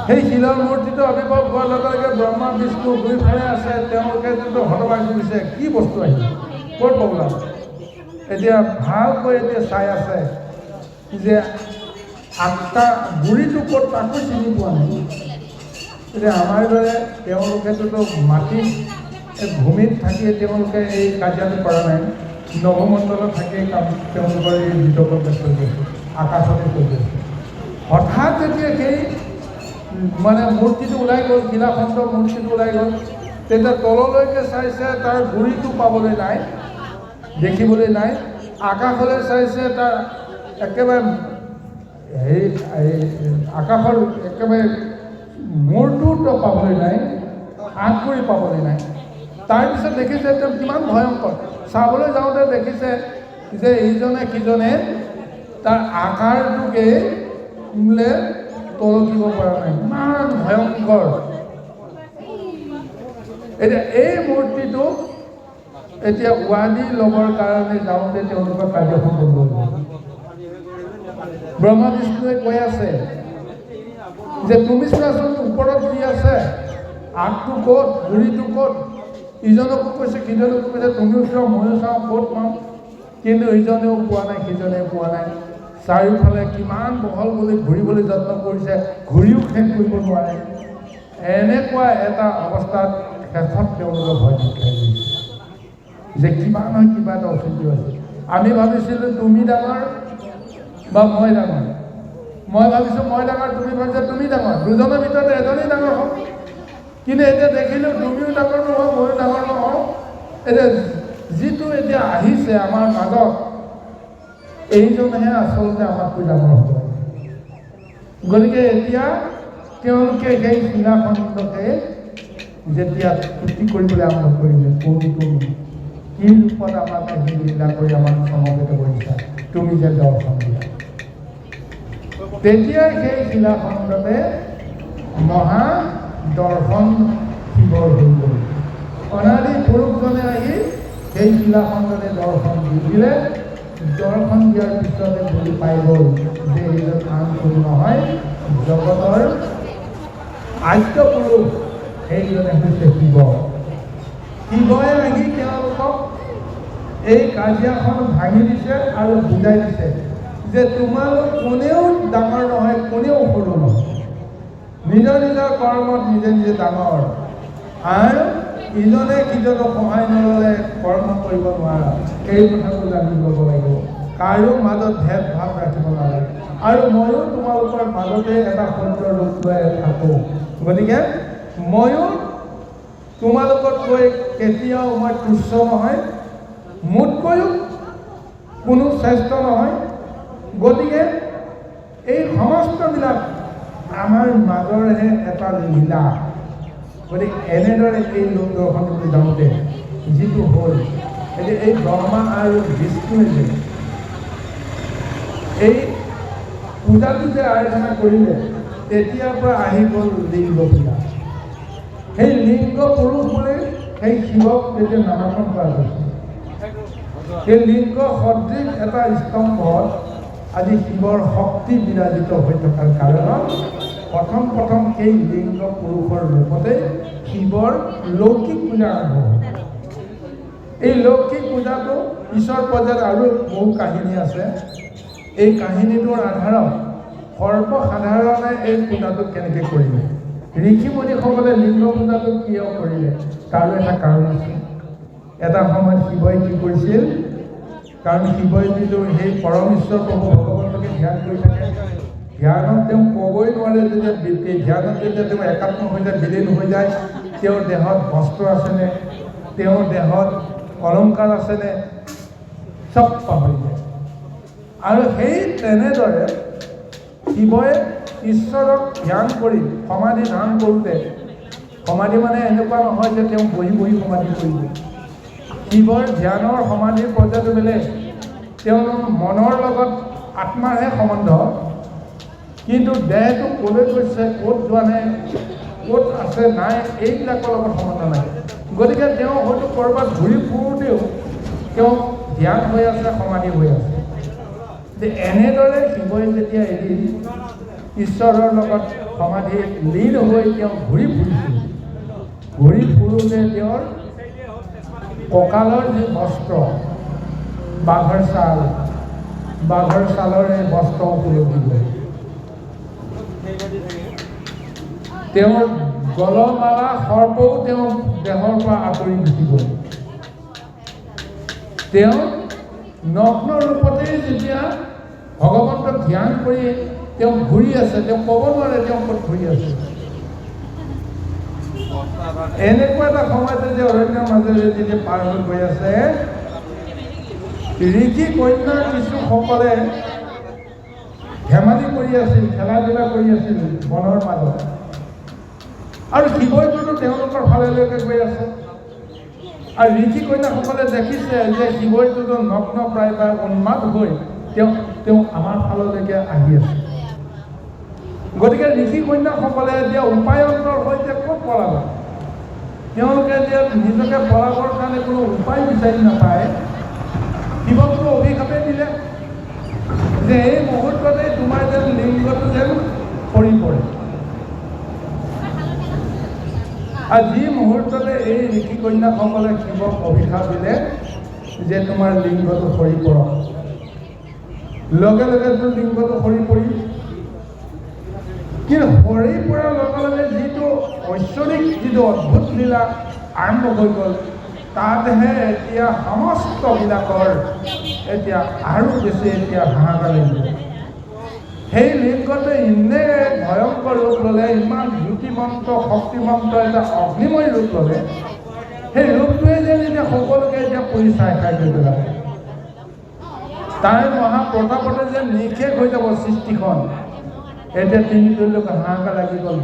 সেই শিলৰ মূৰ্তিটো আবিৰ্ভাৱ হোৱাৰ লগে লগে ব্ৰহ্মা বিষ্ণু দুইফালে আছে, তেওঁলোকে যিটো হতবাক কৰিছে, কি বস্তু আহিল, ক'ত প্ৰব্লেম। এতিয়া ভালকৈ চাই আছে যে গুৰিটো ক'ত তাকো চিনি পোৱা নাই। এতিয়া আমাৰ দৰে তেওঁলোকেতো মাটিত ভূমিত থাকি তেওঁলোকে এই কাৰ্যটো কৰা নাই, নৱমণ্ডলত থাকি তেওঁলোকৰ এই বিতৰ্কতে চলি আছে, আকাশতে চলি আছে। হঠাৎ যেতিয়া সেই মূৰ্তিটো ওলাই গ'ল, শিলাখণ্ড মূৰ্তিটো ওলাই গ'ল, তেতিয়া তললৈকে চাইছে, তাৰ গুৰিটো পাবলৈ নাই, দেখিবলৈ নাই। আকাশলৈ চাইছে, তাৰ একেবাৰে আকাশৰ একেবাৰে মূৰটোতো পাবলৈ নাই, আগগুৰি পাবলৈ নাই। তাৰপিছত দেখিছে তেওঁ কিমান ভয়ংকৰ। চাবলৈ যাওঁতে দেখিছে যে ইজনে সিজনে তাৰ আকাৰটোকে বোলে তলকিব পৰা নাই, ইমান ভয়ংকৰ। এতিয়া এই মূৰ্তিটো এতিয়া উৱাদি ল'বৰ কাৰণে যাওঁতে তেওঁলোকৰ কাৰ্য সম্পন্ন হ'ল। ব্ৰহ্মা বিষ্ণুৱে কৈ আছে যে তুমি চোৱাচোন ওপৰত কি আছে, আগটো ক'ত, গুৰিটো ক'ত। ইজনকো কৈছে, সিজনকো কৈছে, তুমিও চোৱা ময়ো চাওঁ, ক'ত পাওঁ। কিন্তু ইজনেও পোৱা নাই, সিজনেও পোৱা নাই। চাৰিওফালে কিমান বহল বুলি ঘূৰিবলৈ যত্ন কৰিছে, ঘূৰিও শেষ কৰিব নোৱাৰে। এনেকুৱা এটা অৱস্থাত শেষত তেওঁলোকে ভয় দেখাই দিছে যে কিবা নহয় কিবা এটা অসুবিধা আছে। আমি ভাবিছিলোঁ তুমি ডাঙৰ বা মই ডাঙৰ, মই ভাবিছোঁ মই ডাঙৰ, তুমি ভাবিছা তুমি ডাঙৰ, দুজনৰ ভিতৰত এজনেই ডাঙৰ হ'ব। কিন্তু এতিয়া দেখিলোঁ তুমিও ডাঙৰ নহওঁ, ময়ো ডাঙৰ নহওঁ। এতিয়া যিটো এতিয়া আহিছে আমাৰ মাজত, এইজনেহে আচলতে আমাতকৈ ডাঙৰ হ'ব। গতিকে এতিয়া তেওঁলোকে সেই শিলাখণ্ডকে যেতিয়া সৃষ্টি কৰিবলৈ আৰম্ভ কৰিলে, কি ৰূপত আমাক সেই লীলা কৰি আমাক সমবেত কৰিছা, তুমি যে দৰ্শন দিয়া। তেতিয়াই সেই শিলাখণ্ডতে মহা দৰ্শন শিৱৰ হৈ গ'ল। অনাদি পুৰুষজনে আহি সেই শিলাখণ্ডতে দৰ্শন দি দিলে। দৰ্শন দিয়াৰ পিছতে বুজি পাই গ'ল যে এইজন আন কোনো নহয়, জগতৰ আদ্য পুৰুষ সেইজনে হৈছে শিৱ। শিৱই আহি তেওঁলোকক এই কাজিয়াখন ভাঙি দিছে আৰু বুজাই দিছে যে তোমালোক কোনেও ডাঙৰ নহয়, কোনেও সৰু নহয়, নিজৰ নিজৰ কৰ্মত নিজে নিজে ডাঙৰ, আৰু ইজনে সিজনক সহায় নল'লে কৰ্ম কৰিব নোৱাৰা। এই কথাটো জানি ল'ব লাগিব। কাৰো মাজত ভেদ ভাৱ ৰাখিব নালাগে। আৰু ময়ো তোমালোকৰ মাজতে এটা সত্য ৰূপ লৈ থাকোঁ, গতিকে ময়ো তোমালোকতকৈ কেতিয়াও মই তুচ্ছ নহয়, মোতকৈও কোনো শ্ৰেষ্ঠ নহয়। গতিকে এই সমস্তবিলাক আমাৰ মাজৰহে এটা লীলা। গতিকে এনেদৰে এই লোক দৰ্শনলৈ যাওঁতে যিটো হ'ল, এতিয়া এই ব্ৰহ্মা আৰু বিষ্ণুৱে যে এই পূজাটো যে আৰাধনা কৰিলে, তেতিয়াৰ পৰা আহি গ'ল লিংগ পূজা। সেই লিংগ পুৰুষ বুলি সেই শিৱক যেতিয়া নামাকৰণ কৰা গৈছে, সেই লিংগ সদৃশ এটা স্তম্ভত আজি শিৱৰ শক্তি বিৰাজিত হৈ থকাৰ কাৰণত প্ৰথম সেই লিংগ পুৰুষৰ ৰূপতে শিৱৰ লৌকিক পূজা আৰম্ভ হ'ল। এই লৌকিক পূজাটো পিছৰ পৰ্যায়ত আৰু বহু কাহিনী আছে। এই কাহিনীটোৰ আধাৰত সৰ্বসাধাৰণে এই পূজাটো কেনেকৈ কৰিলে, ঋষিমুনিসকলে লিংগ পূজাটো কিয় কৰিলে, তাৰো এটা কাৰণ আছে। এটা সময়ত শিৱই কি কৰিছিল, কাৰণ শিৱই যিটো সেই পৰম ঈশ্বৰ প্ৰভু ভগৱন্তকে ধ্যান কৰি থাকে, ধ্যানত তেওঁ ক'বই নোৱাৰে, যেতিয়া ধ্যানত যেতিয়া তেওঁ একাত্ম হৈ যায়, বিলীন হৈ যায়, তেওঁৰ দেহত বস্ত্ৰ আছেনে, তেওঁৰ দেহত অলংকাৰ আছেনে, চব পাহৰি যায়। আৰু সেই তেনেদৰে শিৱই ঈশ্বৰক ধ্যান কৰি সমাধি ধাৰণ কৰোঁতে, সমাধি মানে এনেকুৱা নহয় যে তেওঁ বহি বহি সমাধি কৰিব। শিৱৰ ধ্যানৰ সমাধিৰ পৰ্যায়টো বেলেগ। তেওঁৰ মনৰ লগত আত্মাৰহে সম্বন্ধ, কিন্তু দেহটো ক'লৈ গৈছে, ক'ত যোৱা নাই, ক'ত আছে নাই, এইবিলাকৰ লগত সম্বন্ধ নাই। গতিকে তেওঁ হয়তো ক'ৰবাত ঘূৰি ফুৰোঁতেও তেওঁ ধ্যান হৈ আছে, সমাধি হৈ আছে। এনেদৰে শিৱই যেতিয়া এদিন ঈশ্বৰৰ লগত সমাধি লীন হৈ তেওঁ ঘূৰি ফুৰিছিল, ঘূৰি ফুৰোঁতে তেওঁৰ কঁকালৰ যি বস্ত্ৰ, বাঘৰ ছালৰে বস্ত্ৰ উপলব্ধি হ'ল। তেওঁৰ গলমালা সৰ্পও তেওঁ দেহৰ পৰা আঁতৰি গুচি গ'ল। তেওঁ নগ্ন ৰূপতেই যেতিয়া ভগৱন্তক ধ্যান কৰি তেওঁ ঘূৰি আছে, তেওঁ ক'ব নোৱাৰে তেওঁ ক'ত ঘূৰি আছে। এনেকুৱা এটা সময়তে যে অৰণ্যৰ মাজেৰে যেতিয়া পাৰ হৈ গৈ আছে, ঋষি কন্যা কিছুসকলে ধেমালি কৰি আছিল, খেলা ধূলা কৰি আছিল বনৰ মাজত, আৰু শিৱইটোতো তেওঁলোকৰ ফালেলৈকে গৈ আছে। আৰু ঋষি কন্যাসকলে দেখিছে যে শিৱইটোতো নগ্ন প্ৰায় বা উন্মাদ হৈ তেওঁ আমাৰ ফাললৈকে আহি আছে। গতিকে ঋষি কন্যাসকলে এতিয়া উপায়ন্তৰ সৈতে ক'ত পলাব, তেওঁলোকে এতিয়া নিজকে পলাবৰ কাৰণে কোনো উপায় বিচাৰি নাপায়। শিৱকটো অভিশাপে দিলে যে এই মুহূৰ্ততে তোমাৰ যেন লিংগটো যেন সৰি পৰে। আৰু যি মুহূৰ্ততে এই ঋষি কন্যাসকলে শিৱক অভিশাপ দিলে যে তোমাৰ লিংগটো সৰি পৰক, লগে লগে লিংগটো সৰি পৰিল। কিন্তু সৰি পৰাৰ লগে লগে যিটো ঐশ্বৰিক যিটো অদ্ভুত লীলা আৰম্ভ হৈ গ'ল, তাতহে এতিয়া সমস্তবিলাকৰ এতিয়া আৰু বেছি এতিয়া হাহাকাৰ লাগিব। সেই লিংগতে ইনে ভয়ংকৰ ৰূপ ল'লে, ইমান দ্যুতিমন্ত শক্তিমন্ত এটা অগ্নিময় ৰূপ ল'লে, সেই ৰূপটোৱে যেন এতিয়া সকলোকে এতিয়া পুৰি চাই খাই গৈ পেলালে। তাই মহাপ্ৰতাপতে যেন নিশেষ হৈ যাব সৃষ্টিখন। এতিয়া তিনিজনলৈকে হাহাকাৰ লাগি গ'ল,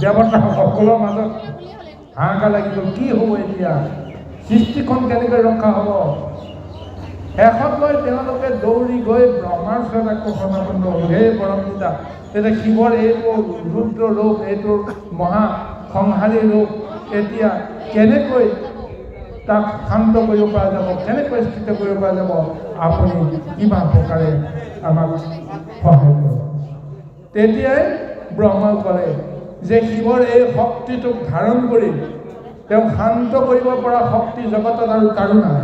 দেৱতাসকলৰ মাজত হাহাকাৰ লাগি গ'ল। কি হ'ব এতিয়া, সৃষ্টিখন কেনেকৈ ৰক্ষা হ'ব? শেষত গৈ তেওঁলোকে দৌৰি গৈ ব্ৰহ্মাৰ ওচৰত আকৌ সমাপন্ন হ'ল। হে পৰম পিতা, তেতিয়া শিৱৰ এইটো ৰুদ্ৰ ৰূপ, এইটো মহা সংহাৰী ৰূপ এতিয়া কেনেকৈ তাক শান্ত কৰিব পৰা যাব, কেনেকৈ স্থিত কৰিব পৰা যাব, আপুনি কিবা প্ৰকাৰে আমাক সহায় কৰক। তেতিয়াই ব্ৰহ্মাই ক'লে যে শিৱৰ এই শক্তিটোক ধাৰণ কৰি তেওঁক শান্ত কৰিব পৰা শক্তি জগতত আৰু কাৰো নাই।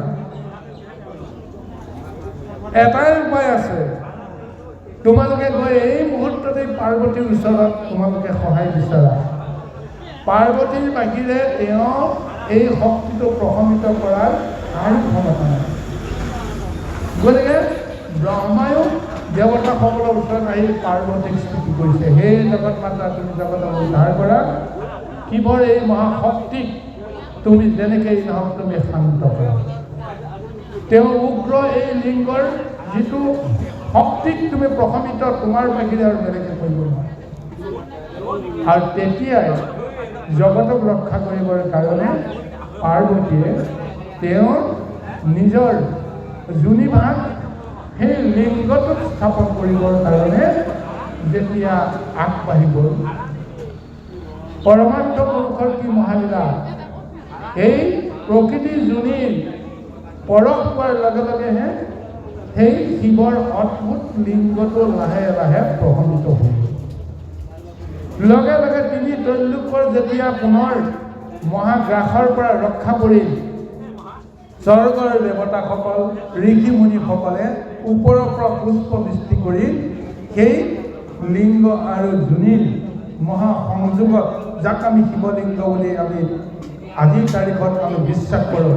এটাই উপায় আছে, তোমালোকে গৈ এই মুহূৰ্ততেই পাৰ্বতীৰ ওচৰত তোমালোকে সহায় বিচৰা। পাৰ্বতীৰ বাহিৰে তেওঁ এই শক্তিটো প্ৰশমিত কৰাৰ আৰু ক্ষমতা নাই। গতিকে ব্ৰহ্মায়ো দেৱতাসকলৰ ওচৰত আহি পাৰ্বতীক স্তুতি কৰিছে, হে জগত মাতা, তুমি জগতক উদ্ধাৰ কৰা, শিৱৰ এই মহাশক্তিক তুমি যেনেকৈ নহওক তুমি শান্ত কৰা। তেওঁ উগ্ৰ এই লিংগৰ যিটো শক্তিক তুমি প্ৰশমিত তোমাৰ বাহিৰে আৰু বেলেগে কৰিব নোৱাৰা। আৰু তেতিয়াই জগতক ৰক্ষা কৰিবৰ কাৰণে পাৰ্বতীয়ে তেওঁৰ নিজৰ যোনিভাগ সেই লিংগটোক স্থাপন কৰিবৰ কাৰণে যেতিয়া আগবাঢ়ি গ'ল, পৰমাৰ্থ পুৰুষৰ কি মহালীলা, এই প্ৰকৃতিৰ যোনিৰ পৰশ পোৱাৰ লগে লগেহে সেই শিৱৰ অদ্ভুত লিংগটো লাহে লাহে প্ৰশমিত হ'ল। লগে লগে তিনি তৈলোকৰ যেতিয়া পুনৰ মহাগ্ৰাসৰ পৰা ৰক্ষা পৰিল, স্বৰ্গৰ দেৱতাসকল ঋষি মুনিসকলে ওপৰৰ পৰা পুষ্প বৃষ্টি কৰি সেই লিংগ আৰু যোনিৰ মহাসংযোগত, যাক আমি শিৱলিংগ বুলি আমি আজিৰ তাৰিখত আমি বিশ্বাস কৰোঁ,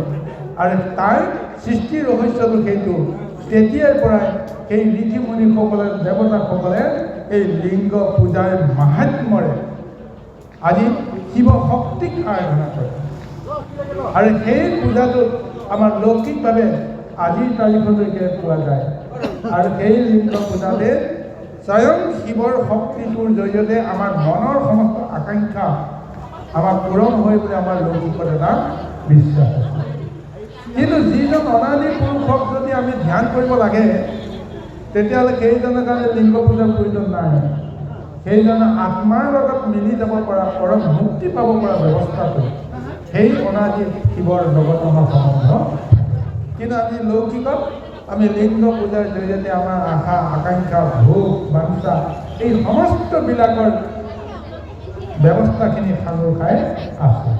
আৰু তাৰ সৃষ্টি ৰহস্যটো সেইটো তেতিয়াৰ পৰাই সেই ঋষি মুনিসকলে দেৱতাসকলে এই লিংগ পূজাৰ মাহাত্ম্যৰে আজি শিৱ শক্তিক আৰাধনা কৰে। আৰু সেই পূজাটোত আমাৰ লৌকিকভাৱে আজিৰ তাৰিখলৈকে পোৱা যায়। আৰু সেই লিংগ পূজাতে স্বয়ং শিৱৰ শক্তিটোৰ জৰিয়তে আমাৰ মনৰ সমস্ত আকাংক্ষা আমাৰ পূৰণ হয় বুলি আমাৰ লৌকিকত এটা বিশ্বাস আছে। কিন্তু যিজন অনাদি পুৰুষক যদি আমি ধ্যান কৰিব লাগে, তেতিয়াহ'লে সেইজনৰ কাৰণে লিংগ পূজাৰ প্ৰয়োজন নাই। সেইজনে আত্মাৰ লগত মিলি যাব পৰা, পৰম মুক্তি পাব পৰা ব্যৱস্থাটো সেই অনাদি শিৱৰ লগত আমাৰ সম্বন্ধ। কিন্তু আজি লৌকিকত আমি লিংগ পূজাৰ জৰিয়তে আমাৰ আশা আকাংক্ষা ভোগ বাঞ্ছা এই সমস্তবিলাকৰ ব্যৱস্থাখিনি সাঙুৰ খাই আছে।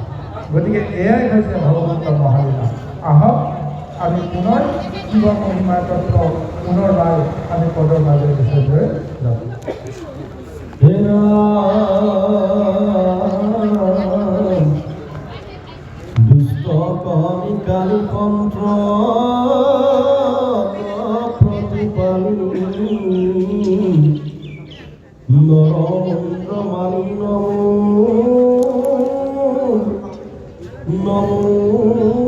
গতিকে এয়াই হৈছে ভগৱন্তৰ মহালীলা। আহক আমি পুনৰ শিৱ মহিমাৰ তত্ত্ব পুনৰবাৰ আমি পদৰ মাজেৰে বিচাৰি যাওঁ। দুষ্ট কমি কালি কন্ত্ৰ প্ৰতিপালি নৰেন্দ্ৰ মালি নমো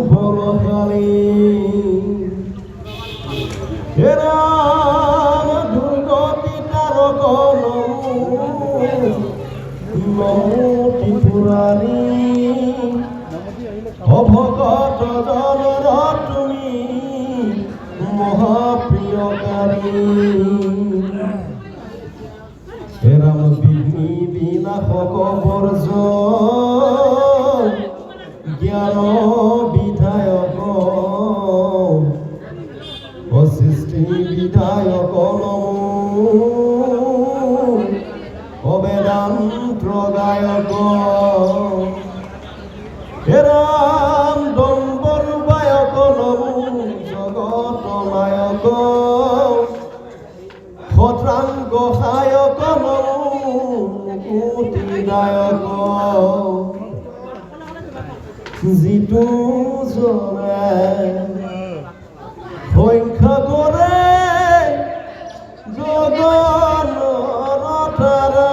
ভৰকালী হে ৰাম দুৰ্গতি তাৰক নমো ত্ৰিপুৰাৰী অভগত জনৰ তুমি মহাপ্ৰিয়কাৰী হে ৰাম বিঘ্নি বিনাশক বৰ্জ জ্ঞান বিধায়ক অসৃষ্টি বিধায়ক নমো অবেদান্ত গায়ক হে ৰাম দম্বৰূপায়ক নমো জগত নায়ক সত্ৰাংগ সায়ক নমো মুক্তিদায়ক যিটো জনে সংখ্যা কৰে জগনৰ তাৰা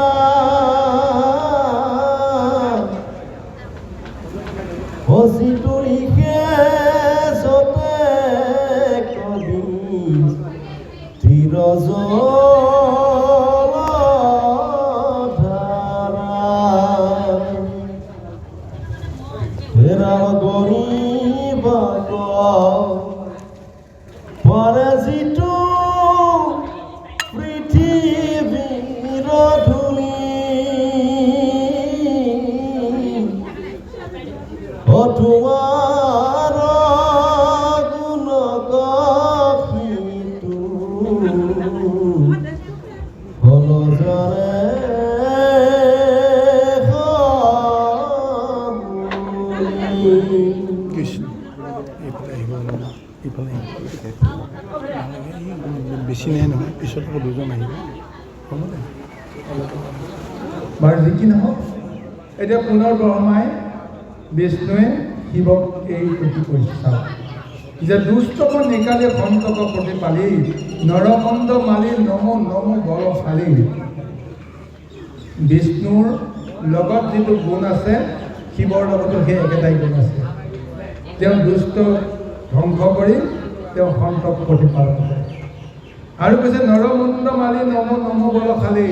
যিটো লিখে যতে কবি তিৰজধাৰা ৰাম গৰিব বেছি নাই নহয়, পিছত আকৌ দুজন আহিব। হ'ব দে। বাৰু যি কি নহওক, এতিয়া পুনৰ ব্ৰহ্মাই বিষ্ণুৱে শিৱক এই প্ৰতি কৈছে, চাওক যে দুষ্টক নিকালে সন্তক প্ৰতিপালি নৰমন্দ মালি নম নম বলশালী। বিষ্ণুৰ লগত যিটো গুণ আছে, শিৱৰ লগতো সেই একেটাই গুণ আছে। তেওঁ দুষ্ট ধ্বংস কৰি তেওঁ সন্তক প্ৰতিপালন কৰে। আৰু কৈছে নৰমন্দ মালি নম নম বলশালী।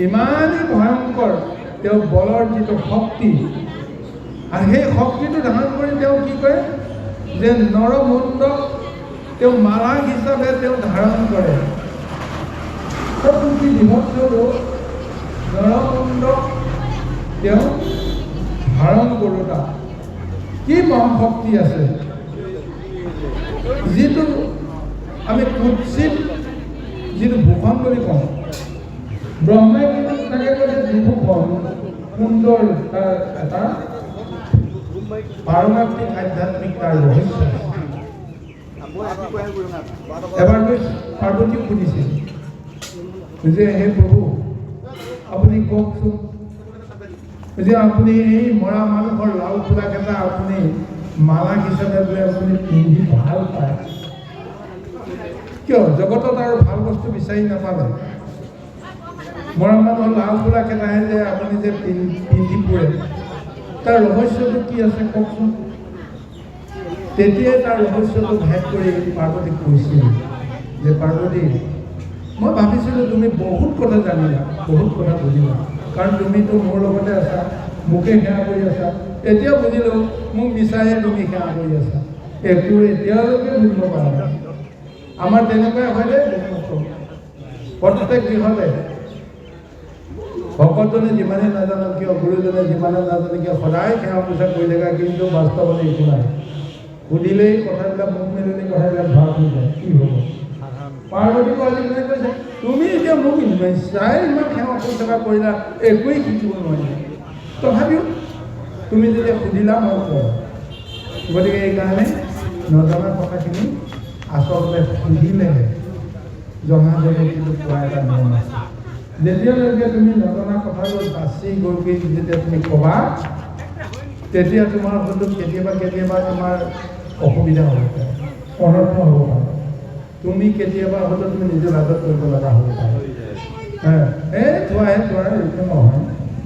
ইমানেই ভয়ংকৰ তেওঁ বলৰ যিটো শক্তি, আৰু সেই শক্তিটো ধাৰণ কৰি তেওঁ কি কৰে যে নৰমুণ্ডক তেওঁ মালা হিচাপে তেওঁ ধাৰণ কৰে। কি বিভৎস ৰূপ নৰমুণ্ডক তেওঁ ধাৰণ কৰোঁতা কি মহাশক্তি আছে, যিটো আমি কুৎসিত যিটো ভূষণ বুলি কওঁ। ব্ৰহ্মাই কিন্তু তাকে কৈছে বিভূষণ সুন্দৰ, তাৰ এটা পাৰমাৰ্থিক আধ্যাত্মিক তাৰ ৰহস্য। এবাৰ গৈ পাৰ্বতীক সুধিছিল যে হে প্ৰভু আপুনি কওকচোন, যে আপুনি এই মৰা মানুহৰ লাও খোলাকেইটা আপুনি মালা হিচাপে বোলে আপুনি পিন্ধি ভাল পায়, কিয় জগতত আৰু ভাল বস্তু বিচাৰি নাপালে? মৰা মানুহৰ লাও খোলাকেইটাহে যে আপুনি যে পিন্ধি ফুৰে, তাৰ ৰহস্যটো কি আছে কওকচোন? তেতিয়াই তাৰ ৰহস্যটো ভেদ কৰি পাৰ্বতীক কৈছিল যে পাৰ্বতী, মই ভাবিছিলোঁ তুমি বহুত কথা জানিলা, বহুত কথা বুজিলা, কাৰণ তুমিতো মোৰ লগতে আছা, মোকে সেৱা কৰি আছা। এতিয়া বুজিলোঁ মোক মিছাহে তুমি সেৱা কৰি আছা। একো এতিয়ালৈকে বুজিব পৰা নাই। আমাৰ তেনেকুৱাই হয় দেই, প্ৰত্যেক গৃহতে ভকতজনে যিমানে নাজানো কিয়, গুৰুজনে যিমানে নাজানো কিয়, সদায় সেৱা পূজা কৰি থকা, কিন্তু বাস্তৱতে একো নাই। সুধিলেই কথাবিলাক মুখ মেলিলেই কথাবিলাক ভাগ হৈ যায়, কি হ'ব? পাৰ্বতী কোৱালীজনে কৈছে তুমি এতিয়া মোক নিশ্চয় ইমান সেৱা পূজা কৰিলা, একোৱেই শিকিব নোৱাৰিলা, তথাপিও তুমি যেতিয়া সুধিলা মই কওঁ। গতিকে এইকাৰণে নজনা কথাখিনি আচলতে সুধিলেহে জনা যাব, কিন্তু কোৱা এটা নিয়ম আছে। যেতিয়ালৈকে তুমি নজনা কথাবোৰ বাচি গৈ যেতিয়া তুমি ক'বা, তেতিয়া তোমাৰ হয়তো কেতিয়াবা কেতিয়াবা তোমাৰ অসুবিধা হ'ব পাৰে, অনৰ্থ হ'ব পাৰে। তুমি কেতিয়াবা হয়তো তুমি নিজৰ লাজত কৰিব লগা হ'ব পাৰে। এই থোৱাহে থোৱা, এইটো নহয়,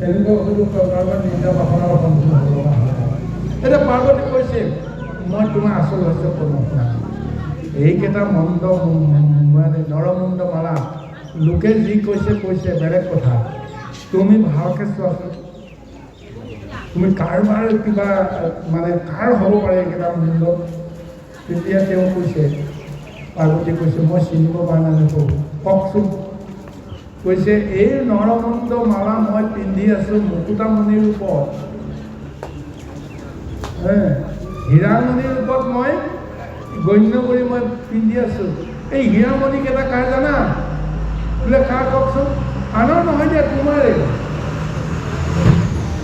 এনেকুৱা হয়তো কাৰোবাৰ নিজা বাসনৰ সন্মুখীন হ'ব লগা হ'ব পাৰে। এতিয়া পাৰ্বতী কৈছে মই তোমাৰ আচল ৰহস্য ক'ব নোৱাৰো। এইকেইটা মন্দ মানে নৰমুণ্ড মালা লোকে যি কৈছে কৈছে বেলেগ কথা, তুমি ভালকৈ চোৱাচোন, তুমি কাৰোবাৰ কিবা মানে কাৰ হ'ব পাৰে এইকেইটা মুণ্ড? তেতিয়া তেওঁ কৈছে, পাৰ্বতী কৈছে মই চিনিব পৰা নাই কওকচোন। কৈছে এই নৰমুণ্ড মালা মই পিন্ধি আছোঁ মুকুতামণিৰ ওপৰত, হীৰামণিৰ ওপৰত মই গণ্য কৰি মই পিন্ধি আছোঁ। এই হীৰামণিকেইটা কাৰ জানা? বোলে কাৰ কওকচোন? আনৰ নহয় দিয়া, তোমাৰে।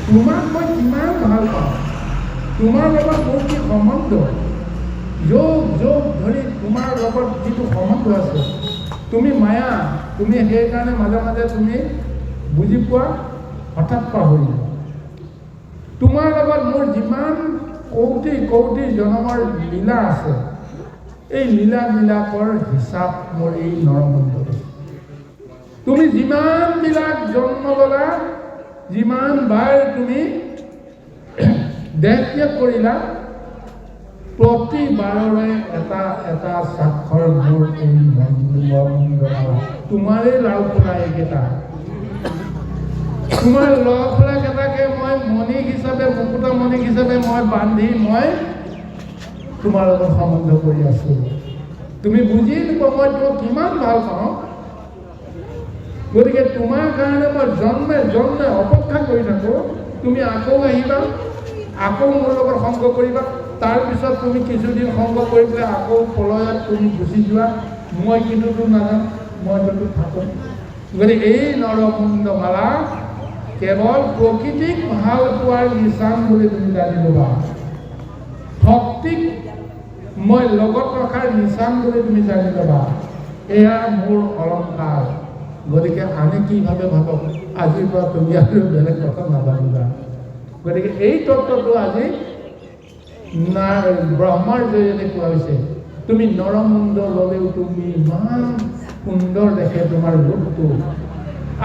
তোমাক মই কিমান ভাল পাওঁ, তোমাৰ লগত মোৰ কি সম্বন্ধ, যোগ যোগ ধৰি তোমাৰ লগত যিটো সম্বন্ধ আছে, তুমি মায়া, তুমি সেইকাৰণে মাজে মাজে তুমি বুজি পোৱা, হঠাৎ পাহৰি যোৱা। তোমাৰ লগত মোৰ যিমান কৌটি কৌটি জনমৰ লীলা আছে, এই লীলাবিলাকৰ হিচাপ মোৰ এই নৰমুণ্ডত। তুমি যিমানবিলাক জন্ম ল'লা, যিমান বাৰ তুমি দেহ ত্যাগ কৰিলা, প্ৰতিবাৰৰে এটা এটা স্বাক্ষৰ মোৰ এই নৰমুণ্ড মালা। তোমাৰেই লাও খোলা এইকেইটা, তোমাৰ লাও খোলা কেইটাকে মই মণিক হিচাপে, মুকুতা মণিক হিচাপে মই বান্ধি মই তোমাৰ লগত সম্বন্ধ কৰি আছোঁ। তুমি বুজি নোপোৱা মই তোমাক কিমান ভাল পাওঁ। গতিকে তোমাৰ কাৰণে মই জন্মে জন্মে অপেক্ষা কৰি থাকোঁ, তুমি আকৌ আহিবা, আকৌ মোৰ লগত সংগ কৰিবা, তাৰপিছত তুমি কিছুদিন সংগ কৰি পেলাই আকৌ পলয়ত তুমি গুচি যোৱা, মই কিন্তু নাজানো, মই কিন্তু থাকোঁ। গতিকে এই নৰমুণ্ড মালা কেৱল প্ৰকৃতিক ভাল পোৱাৰ নিচান বুলি তুমি জানি ল'বা, ভক্তিক মই লগত ৰখাৰ নিচান বুলি তুমি জানি ল'বা। এয়া মোৰ অলংকাৰ। গতিকে আনে কি ভাবে ভাবক, আজিৰ পৰা তুমি আৰু বেলেগ কথা নাভাবিবা। গতিকে এই তত্ত্বটো আজি ব্ৰহ্মাৰ জৰিয়তে কোৱা হৈছে। তুমি নৰমুণ্ড ল'লেও তুমি ইমান সুন্দৰ দেখে তোমাৰ ৰূপটো।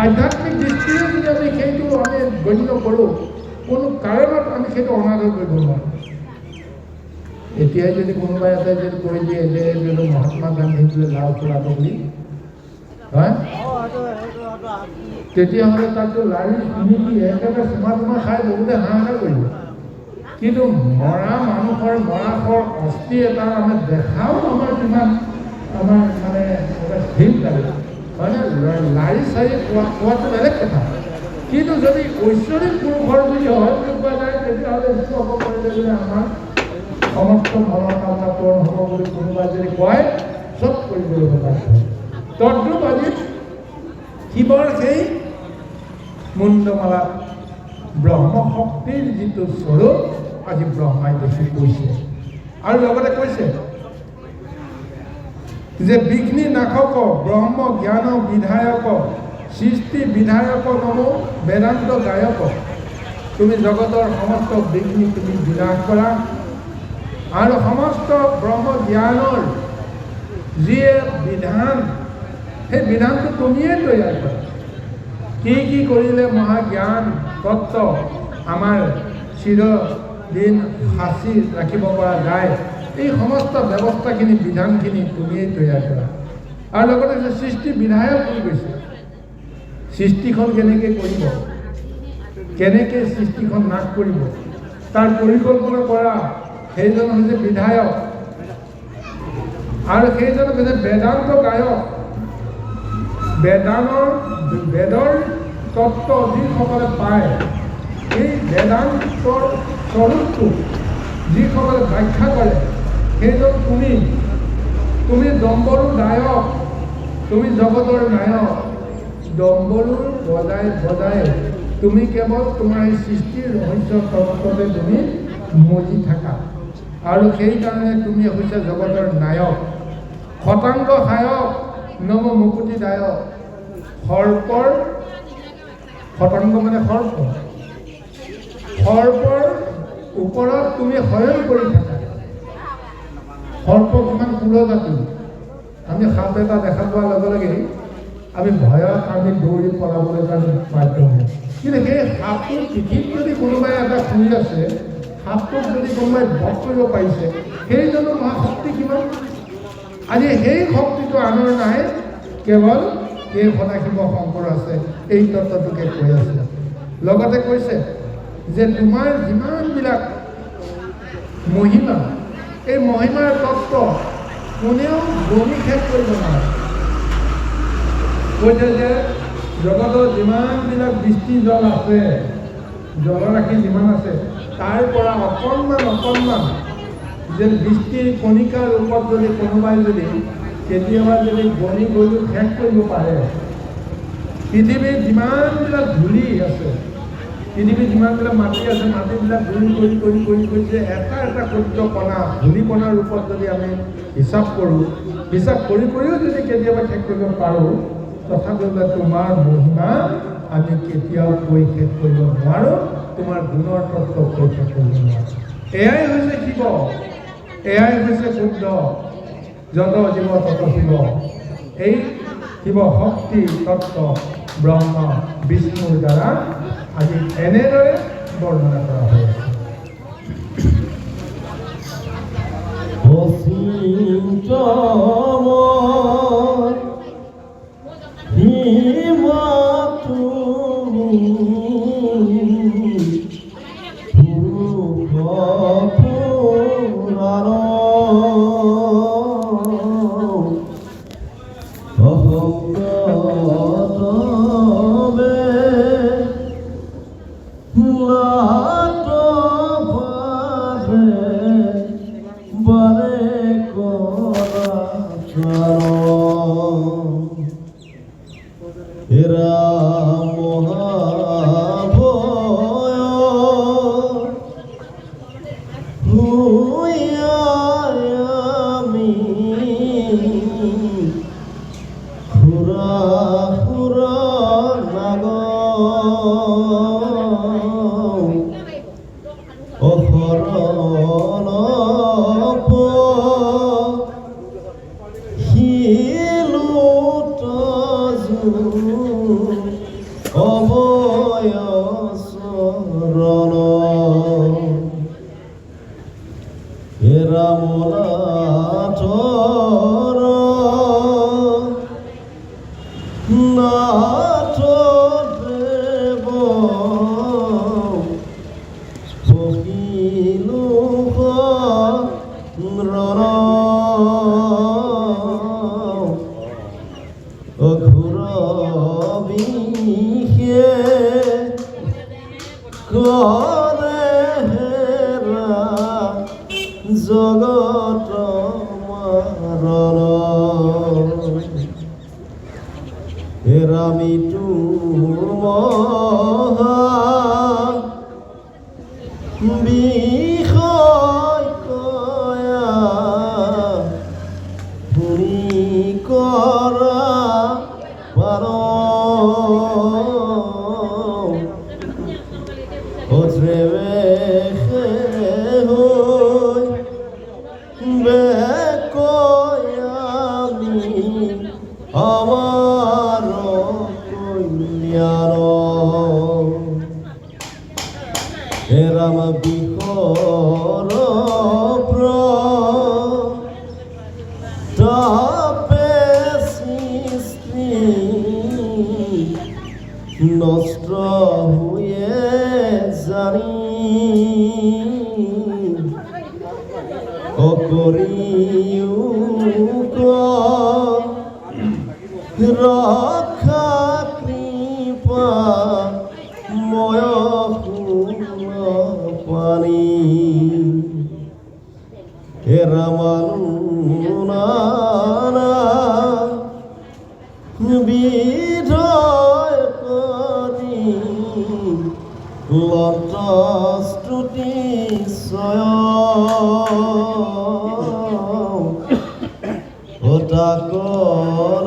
আধ্যাত্মিক দৃষ্টিৰে যদি আমি সেইটো আমি গণ্য কৰোঁ, কোনো কাৰণত আমি সেইটো অনাদৰ কৰিব নোৱাৰোঁ। এতিয়াই যদি কোনোবাই এটাই যদি কৈ দিয়ে যে এইটো মহাত্মা গান্ধী বোলে লাও খোলাটো বুলি, হয়, তেতিয়াহ'লে তাতো লাৰি শুনি কি একেবাৰে চুমা চুমা খাই বহুতে হাহাকাৰ কৰিব। কিন্তু মৰা মানুহৰ মৰাশৰ অস্থি এটা আমি দেখাও আমাৰ কিমান আমাৰ মানে এটা ভিন লাগে, হয়নে? লাৰি চাৰি খোৱাটো বেলেগ কথা। কিন্তু যদি ঐশ্বৰিক পুৰুষৰ যদি হয় বুলি কোৱা যায়, তেতিয়াহ'লে সেইটো হ'ব পাৰিলে যদি আমাৰ সমস্ত মনৰ কামনা পূৰণ হ'ব বুলি কোনোবাই যদি কয়, চব কৰিবলৈ বাধ্য। তদ্ৰূপ আজি শিৱৰ সেই মুণ্ডমালাত ব্ৰহ্মশক্তিৰ যিটো স্বৰূপ আজি ব্ৰহ্মাই দেখি কৈছে। আৰু লগতে কৈছে যে বিঘ্নি নাশক ব্ৰহ্ম জ্ঞান বিধায়ক সৃষ্টি বিধায়ক নম বেদান্ত গায়ক। তুমি জগতৰ সমস্ত বিঘ্নি তুমি বিনাশ কৰা আৰু সমস্ত ব্ৰহ্ম জ্ঞানৰ যিয়ে বিধান, সেই বিধানটো তুমিয়ে তৈয়াৰ কৰা। কি কৰিলে মহাজ্ঞান তত্ত্ব আমাৰ চিৰদিন সাঁচি ৰাখিব পৰা যায়, এই সমস্ত ব্যৱস্থাখিনি বিধানখিনি তুমিয়েই তৈয়াৰ কৰা। আৰু লগতে সৃষ্টি বিধায়ক বুলি কৈছে। সৃষ্টিখন কেনেকৈ কৰিব, কেনেকৈ সৃষ্টিখন নাশ কৰিব, তাৰ পৰিকল্পনা কৰা সেইজন হৈছে বিধায়ক। আৰু সেইজন হৈছে বেদান্ত গায়ক। বেদৰ তত্ত্ব যিসকলে পায়, এই বেদান্তৰ স্বৰূপটো যিসকলে ব্যাখ্যা কৰে, সেইজন তুমি ডম্বৰুৰ দায়ক, তুমি জগতৰ নায়ক। ডম্বৰু বজাই তুমি কেৱল তোমাৰ এই সৃষ্টিৰ ৰহস্য তত্ত্বতে তুমি মজি থাকা। আৰু সেইকাৰণে তুমি হৈছে জগতৰ নায়ক। শতাংগ সায়ক নম মুকুতিদায়ক। সৰ্পৰ শতাংগ মানে সৰ্পৰ ওপৰত তুমি শয়ন কৰি থাকা। সৰ্প কিমান কুলজাতি। আমি সাপ এটা দেখা পোৱাৰ লগে লগে আমি ভয়ত আমি দৌৰি পলাবলৈ কাৰণে বাধ্য হওঁ। কিন্তু সেই সাপটোৰ পিঠিত যদি কোনোবাই এটা শুই আছে, সাপটোক যদি কোনোবাই বধ কৰিব পাৰিছে, সেইজনো মহাশক্তি কিমান। আজি সেই শক্তিটো আনৰ নাই, কেৱল এই সদাশিৱ শংকৰ আছে। এই তত্ত্বটোকে কৈ আছে। লগতে কৈছে যে তোমাৰ যিমানবিলাক মহিমা, এই মহিমাৰ তত্ত্ব কোনেও গণি শেষ কৰিব নোৱাৰে। কৈছে যে জগতৰ যিমানবিলাক বৃষ্টি জল আছে, জলৰাশি যিমান আছে, তাৰ পৰা অকণমান যে বৃষ্টিৰ কণিকাৰ ৰূপত যদি কোনোবাই যদি কেতিয়াবা যদি গণি গৈ শেষ কৰিব পাৰে, পৃথিৱীৰ যিমানবিলাক ধূলি আছে, পৃথিৱীৰ যিমানবিলাক মাটি আছে, মাটিবিলাক ধূলি কৰি যে এটা ক্ষুদ্ৰ কণা ধূলিকণাৰ ৰূপত যদি আমি হিচাপ কৰোঁ, হিচাপ কৰিও যদি কেতিয়াবা শেষ কৰিব পাৰোঁ, তথাপিও তোমাৰ মহিমা আমি কেতিয়াও কৈ শেষ কৰিব নোৱাৰোঁ। তোমাৰ গুণৰ তত্ত্ব কৈ শেষ কৰিব নোৱাৰোঁ। এয়াই হৈছে শিৱ, এয়াই হৈছে শুদ্ধ যত জীৱ তত শিৱ। এই শিৱ শক্তি তত্ত্ব ব্ৰহ্মা বিষ্ণুৰ দ্বাৰা আজি এনেদৰে বৰ্ণনা কৰা হৈ আছে। Bare kora অভয় চৰণ হে ৰাম নাথৰ নাথ দেৱ বহিলো ରଣ অঘোৰ বিষে কৰে হেৰা জগত মাৰণ হেৰামি মহা বিষয় কয়া শুনি কৰা পাৰ অত্ৰে বেশে হৈ বেকয়ামি আমাৰ কল্যাণ হে ৰাম বিষৰ তাপে সৃষ্টি নষ্ট হয়ে জানি অকৰিও ৰক্ষা কৃপা ময় পানী হে ৰামানুনানা বিধয় কৰি লত স্তুতি তাকৰ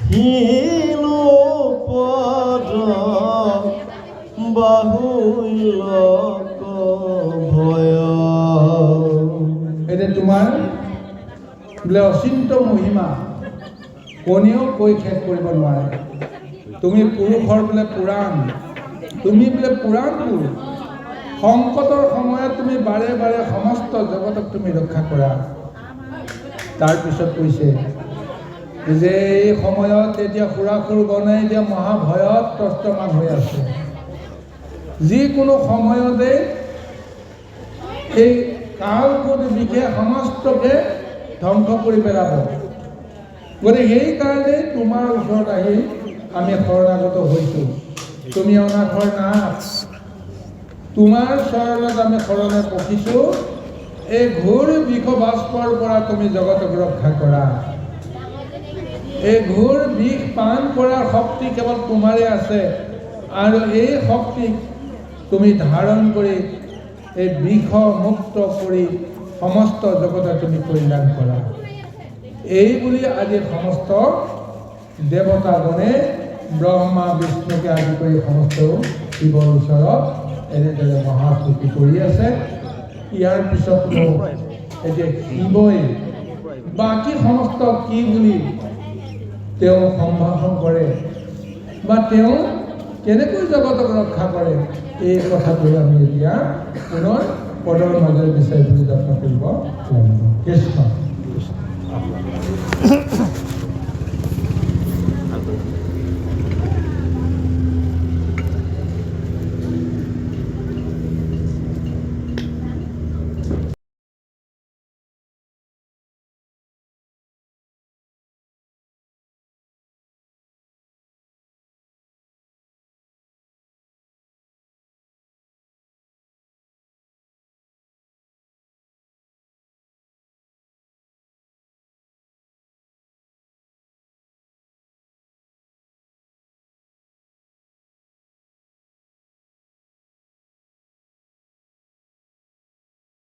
হিলো পদ বাহুল ভয় এতিয়া তোমাৰ বোলে অচিন্ত মহিমা কোনেও কৈ শেষ কৰিব নোৱাৰে। তুমি পুৰুষৰ বোলে পুৰাণ, তুমি বোলে পুৰাণ পুৰুষ। সংকটৰ সময়ত তুমি বাৰে বাৰে সমস্ত জগতক তুমি ৰক্ষা কৰা। তাৰপিছত কৈছে যে এই সময়ত এতিয়া সুৰাসুৰ গণে এতিয়া মহাভয়ত ত্ৰস্তমান হৈ আছে। যিকোনো সময়তে এই কালকূট বিষে সমস্তকে ধ্বংস কৰি পেলাব। গতিকে সেইকাৰণে তোমাৰ ওচৰত আহি আমি শৰণাগত হৈছোঁ। তুমি অনাথৰ নাথ, তোমাৰ চৰণত আমি শৰণে পঠিছোঁ। এই ঘোৰ বিষ বাষ্পৰ পৰা তুমি জগতক ৰক্ষা কৰা। এই ঘোৰ বিষ পান কৰাৰ শক্তি কেৱল তোমাৰে আছে, আৰু এই শক্তিক তুমি ধাৰণ কৰি এই বিষ মুক্ত কৰি সমস্ত জগতত তুমি কল্যাণ কৰা। এই বুলি আজি সমস্ত দেৱতাগণে ব্ৰহ্মা বিষ্ণুকে আদি কৰি সমস্ত শিৱৰ ওচৰত এনেদৰে মহাস্তুতি কৰি আছে। ইয়াৰ পিছত এতিয়া শিৱই বাকী সমস্ত কি বুলি তেওঁ সম্ভাষণ কৰে বা তেওঁ কেনেকৈ জগতক ৰক্ষা কৰে, এই কথাটো আমি এতিয়া পুনৰ পদৰ মাজেৰে বিচাৰি ফুৰি যত্ন কৰিব লাগিব। কৃষ্ণ।